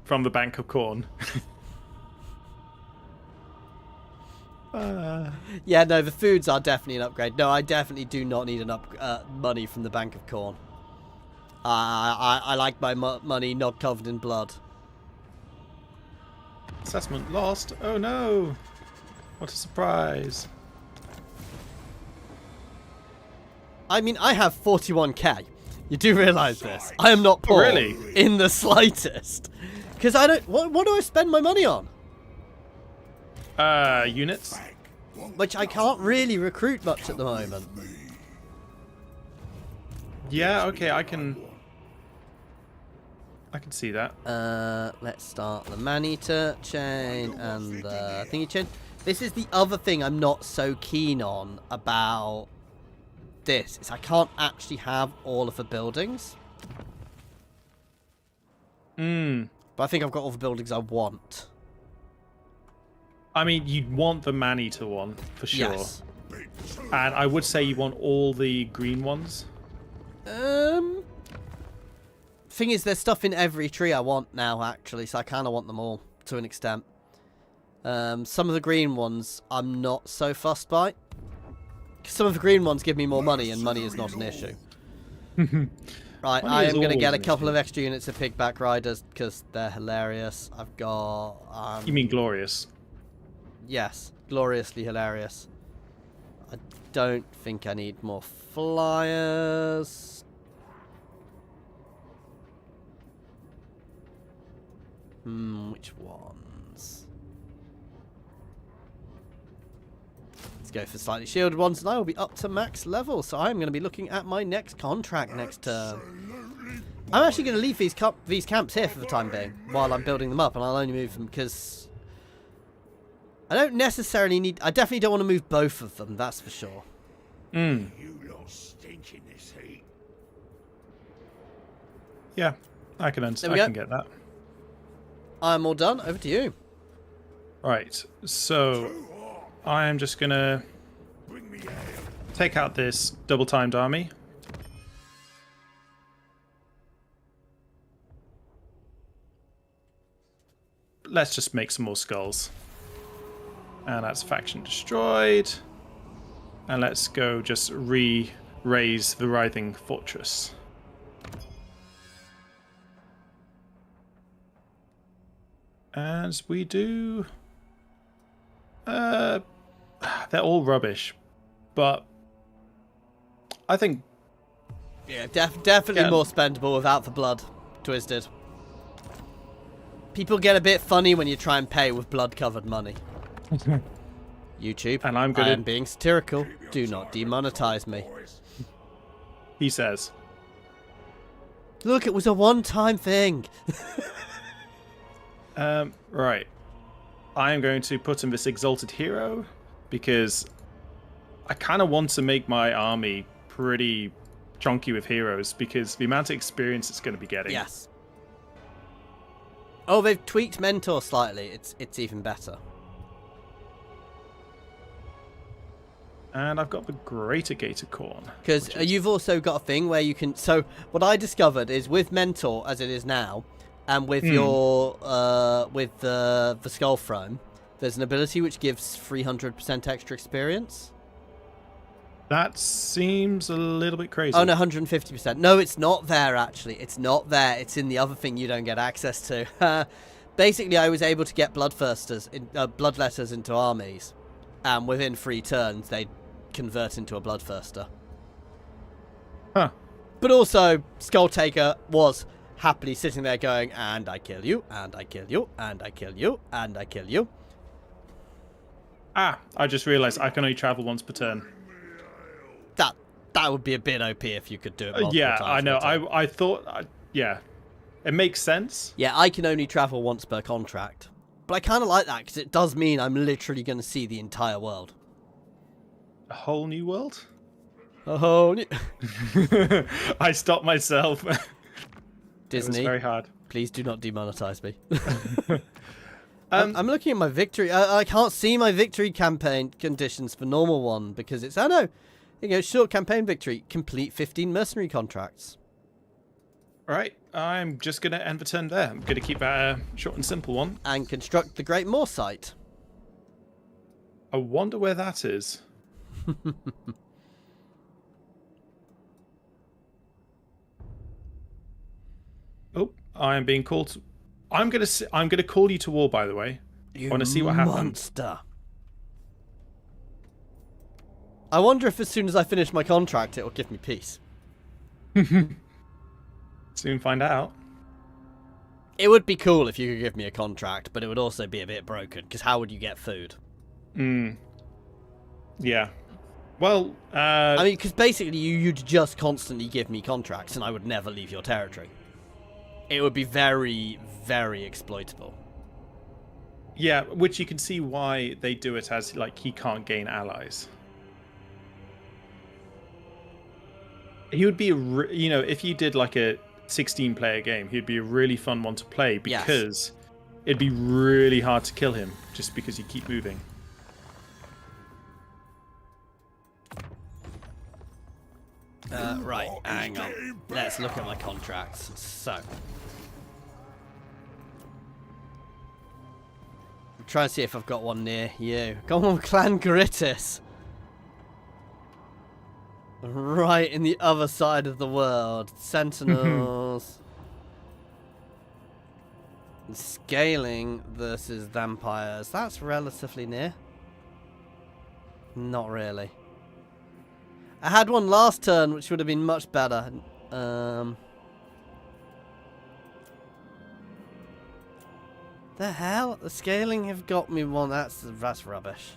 From the Bank of Khorne? Yeah, no, the foods are definitely an upgrade. No, I definitely do not need money from the Bank of Khorne. I like my money not covered in blood. Assessment lost. Oh no! What a surprise. I mean, I have 41k. You do realise this. I am not poor. Really? In the slightest. Because I don't... What do I spend my money on? Units? Which I can't really recruit much at the moment. Yeah, okay, I can see that. Let's start the Maneater chain and the thingy chain. This is the other thing I'm not so keen on about this. Is I can't actually have all of the buildings. But I think I've got all the buildings I want. I mean, you'd want the Maneater one, for sure. Yes. And I would say you want all the green ones. 50-50. thing is, there's stuff in every tree I want now, actually, so I kind of want them all, to an extent. Some of the green ones I'm not so fussed by. Some of the green ones give me more money, and money is not an issue. Right, I am going to get a couple of extra units of pigback riders, because they're hilarious. I've got... You mean glorious? Yes, gloriously hilarious. I don't think I need more flyers. Which ones? Let's go for slightly shielded ones, and I will be up to max level, so I'm going to be looking at my next contract next turn. I'm actually going to leave these camps here for the time being, while I'm building them up, and I'll only move them because... I don't necessarily need... I definitely don't want to move both of them, that's for sure. You lot stink in this heat. Yeah, I can get that. I'm all done. Over to you. Right, so I am just going to take out this double-timed army. Let's just make some more skulls. And that's faction destroyed. And let's go just raise the writhing fortress. As we do... they're all rubbish. But I think... Yeah, definitely more spendable without the blood twisted. People get a bit funny when you try and pay with blood-covered money. YouTube, and I'm being satirical. Do not demonetize me. He says. Look, it was a one-time thing. Right. I am going to put in this Exalted Hero because I kind of want to make my army pretty chunky with heroes because the amount of experience it's going to be getting. Yes. Oh, they've tweaked Mentor slightly. It's even better. And I've got the Greater Gate of Khorne. Because you've also got a thing where you can... So, what I discovered is with Mentor, as it is now, and with your... with the Skull Throne, there's an ability which gives 300% extra experience. That seems a little bit crazy. Oh, no, 150%. No, it's not there, actually. It's not there. It's in the other thing you don't get access to. Basically, I was able to get bloodletters into armies. And within 3 turns, they'd convert into a bloodthirster. Huh. But also, Skulltaker was happily sitting there going, and I kill you, and I kill you, and I kill you, and I kill you. Ah, I just realised I can only travel once per turn. That would be a bit OP if you could do it multiple yeah, times. I know. I thought... yeah. It makes sense. Yeah, I can only travel once per contract. But I kind of like that, because it does mean I'm literally going to see the entire world. A whole new world? A whole new... I stopped myself. Disney, it was very hard. Please do not demonetize me. I'm looking at my victory. I can't see my victory campaign conditions for normal one, because it's... Oh, no. Here you go, short campaign victory. Complete 15 mercenary contracts. Right, I'm just going to end the turn there. I'm going to keep that a short and simple one. And construct the Great Moor site. I wonder where that is. Oh, I am being called. I'm going to call you to war, by the way. I want to see what happens. Monster. I wonder if as soon as I finish my contract, it will give me peace. Soon find out. It would be cool if you could give me a contract, but it would also be a bit broken, because how would you get food? Yeah. Well, I mean, because basically you'd just constantly give me contracts, and I would never leave your territory. It would be very, very exploitable. Yeah, which you can see why they do it as, like, he can't gain allies. He would be, if you did, like, a 16-player game, he'd be a really fun one to play because it'd be really hard to kill him just because you keep moving. Right, hang on. Let's look at my contracts. So, I'm trying to see if I've got one near you. Go on, Clan Grittis. Right in the other side of the world. Sentinels. Scaling versus vampires. That's relatively near. Not really. I had one last turn, which would have been much better. The hell? The scaling have got me one. That's rubbish.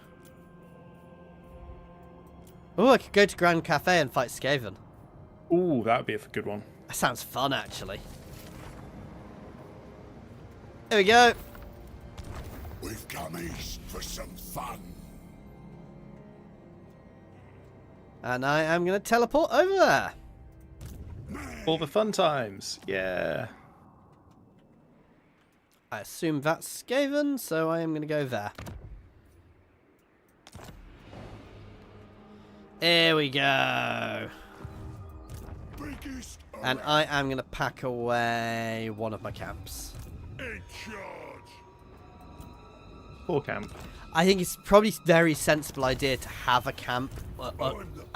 Oh, I could go to Grand Cafe and fight Skaven. Ooh, that would be a good one. That sounds fun, actually. There we go. We've come east for some fun. And I am going to teleport over there. All the fun times. Yeah. I assume that's Skaven, so I am going to go there. There we go. Biggest And I am going to pack away one of my camps. in charge. Poor camp. I think it's probably a very sensible idea to have a camp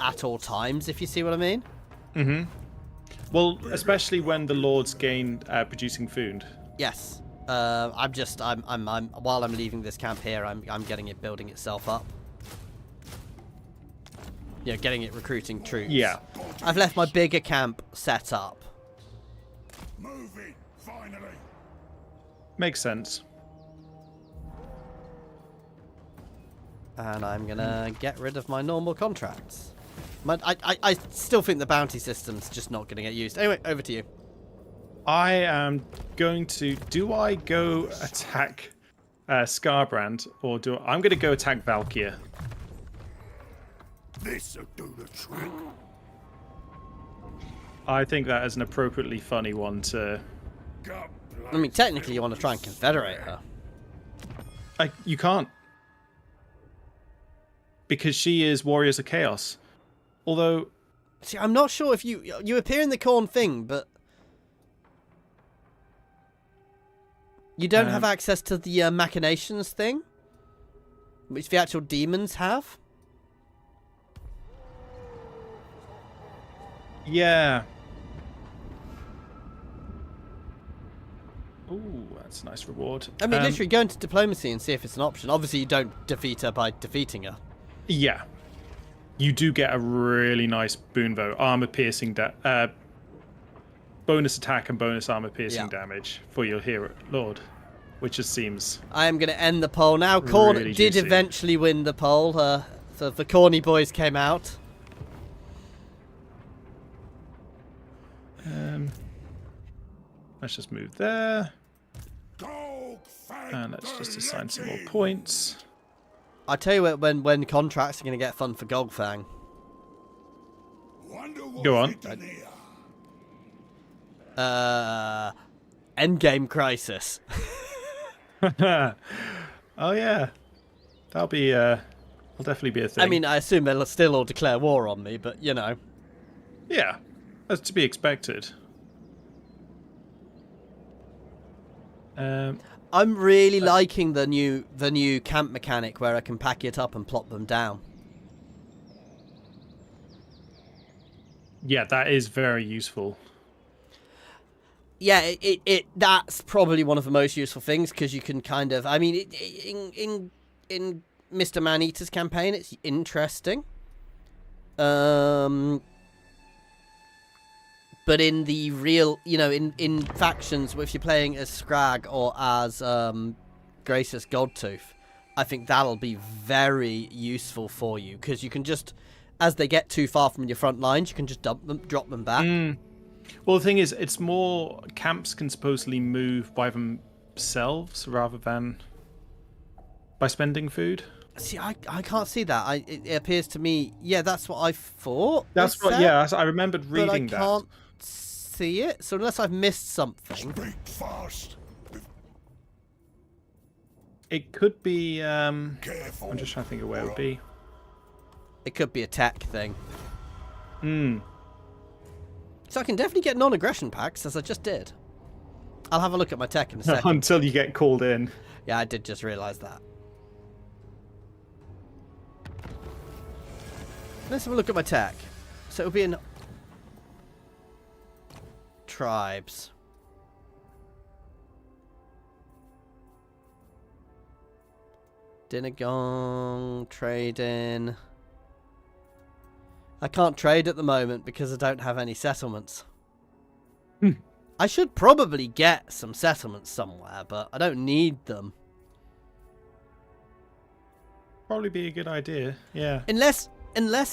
at all times, if you see what I mean. Mm-hmm. Well, especially when the lords gain producing food. Yes. While I'm leaving this camp here, I'm getting it building itself up. You know, getting it recruiting troops. Yeah. I've left my bigger camp set up. Moving, finally. Makes sense. And I'm gonna get rid of my normal contracts. I still think the bounty system's just not gonna get used. Anyway, over to you. I am going to... Do I go attack Scarbrand, or I'm going to go attack Valkyr. This'll do the trick. I think that is an appropriately funny one to... God I mean, technically you want to try and confederate her. You can't. Because she is Warriors of Chaos. Although... See, I'm not sure if you appear in the Khorne thing, but... You don't have access to the machinations thing, which the actual demons have. Yeah. Ooh, that's a nice reward. I mean, literally go into diplomacy and see if it's an option. Obviously, you don't defeat her by defeating her. Yeah. You do get a really nice boon, though. Armor piercing... bonus attack and bonus armor piercing damage for your hero lord, which just seems... I am going to end the poll now. Khorne really did juicy. eventually win the poll. So the Khorne boys came out. Let's just move there. Golgfag And let's just assign some more Arbaal points. I tell you what, when contracts are going to get fun for Golgfang. Coop. Go on. Endgame Crisis. Oh yeah, that'll be will definitely be a thing. I mean, I assume they'll still all declare war on me, but you know. yeah, that's to be expected. I'm really liking the new camp mechanic where I can pack it up and plop them down. Yeah, that is very useful. Yeah, that's probably one of the most useful things because you can kind of, I mean, in Mr. Maneater's campaign, it's interesting. But in the real, you know, in factions, if you're playing as Scrag or as Gracious Godtooth, I think that'll be very useful for you because you can just, as they get too far from your front lines, you can just drop them back. Well, the thing is, it's more camps can supposedly move by themselves rather than by spending food. See, I can't see that. It appears to me, yeah, that's what I thought. That's what, yeah, I remembered but I reading that. can't see it. So unless I've missed something, Speak fast. It could be. Careful. I'm just trying to think of where it would be. it could be a tech thing. So I can definitely get non-aggression packs, as I just did. I'll have a look at my tech in a second. Until you get called in. Yeah, I did just realise that. Let's have a look at my tech. So it'll be in tribes. Dinner gong, trading. I can't trade at the moment because I don't have any settlements. I should probably get some settlements somewhere, but I don't need them. Probably be a good idea, yeah. Unless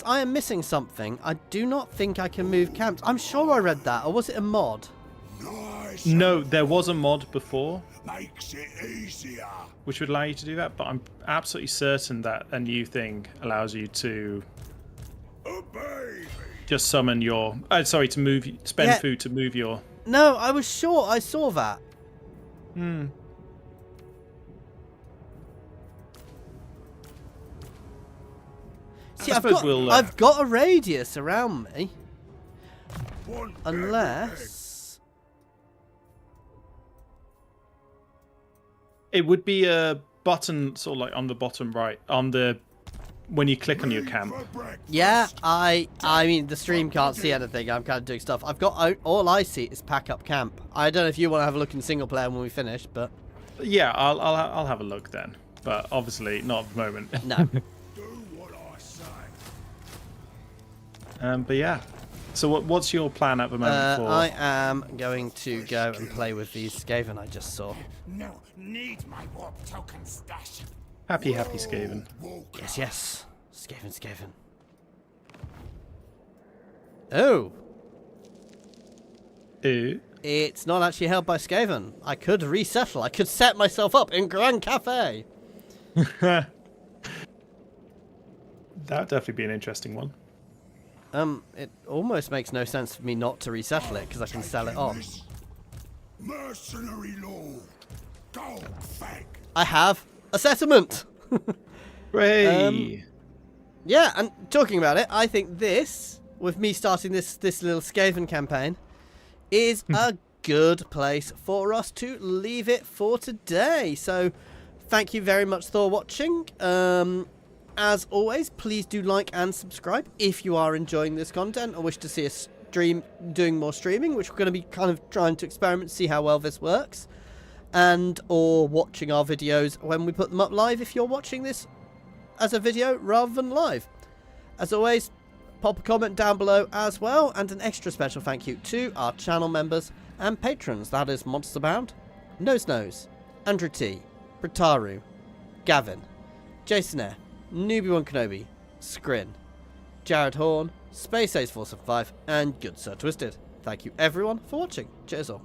I am missing something, I do not think I can move camps. I'm sure I read that, or was it a mod? Nice. No, there was a mod before, Makes it easier. which would allow you to do that, but I'm absolutely certain that a new thing allows you to A baby. just summon your... sorry, to move... Spend Yeah. food to move your... No, I was sure I saw that. Hmm. See, I suppose we'll, I've got a radius around me. One Unless... It would be a button sort of like on the bottom right, on the... when you click on your camp. Yeah, I mean, the stream can't see anything. I'm kind of doing stuff. I've got... All I see is pack up camp. I don't know if you want to have a look in single player when we finish, but... Yeah, I'll have a look then. But obviously not at the moment. No. Do what I say. But yeah. So what's your plan at the moment for... I am going to go and play with these Skaven I just saw. No, need my warp token stash. Happy Skaven. Yes, yes. Skaven. Oh! Ooh. It's not actually held by Skaven. I could resettle. I could set myself up in Grand Cafe. That would definitely be an interesting one. It almost makes no sense for me not to resettle it because I can sell it on. Mercenary lord. Golgfag. I have a settlement. Hooray! Yeah, and talking about it, I think this, with me starting this little Skaven campaign, is a good place for us to leave it for today. So, thank you very much for watching. As always, please do like and subscribe if you are enjoying this content or wish to see us doing more streaming, which we're going to be kind of trying to experiment, see how well this works, and or watching our videos when we put them up live if you're watching this as a video rather than live. As always, pop a comment down below as well, and an extra special thank you to our channel members and patrons. That is Monsterbound, Nose, Andrew T, Britaru, Gavin, Jason Air, Newbie1 Kenobi, Skrin, Jared Horn, Space Ace 475, and Good Sir Twisted. Thank you everyone for watching. Cheers all.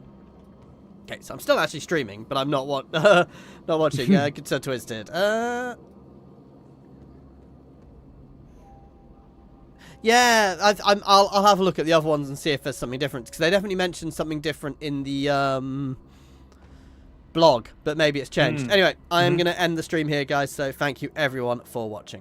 Okay, so I'm still actually streaming, but I'm not not watching. Good Sir Twisted. Yeah, I'll have a look at the other ones and see if there's something different, because they definitely mentioned something different in the blog, but maybe it's changed. Anyway, I am going to end the stream here, guys, so thank you everyone for watching.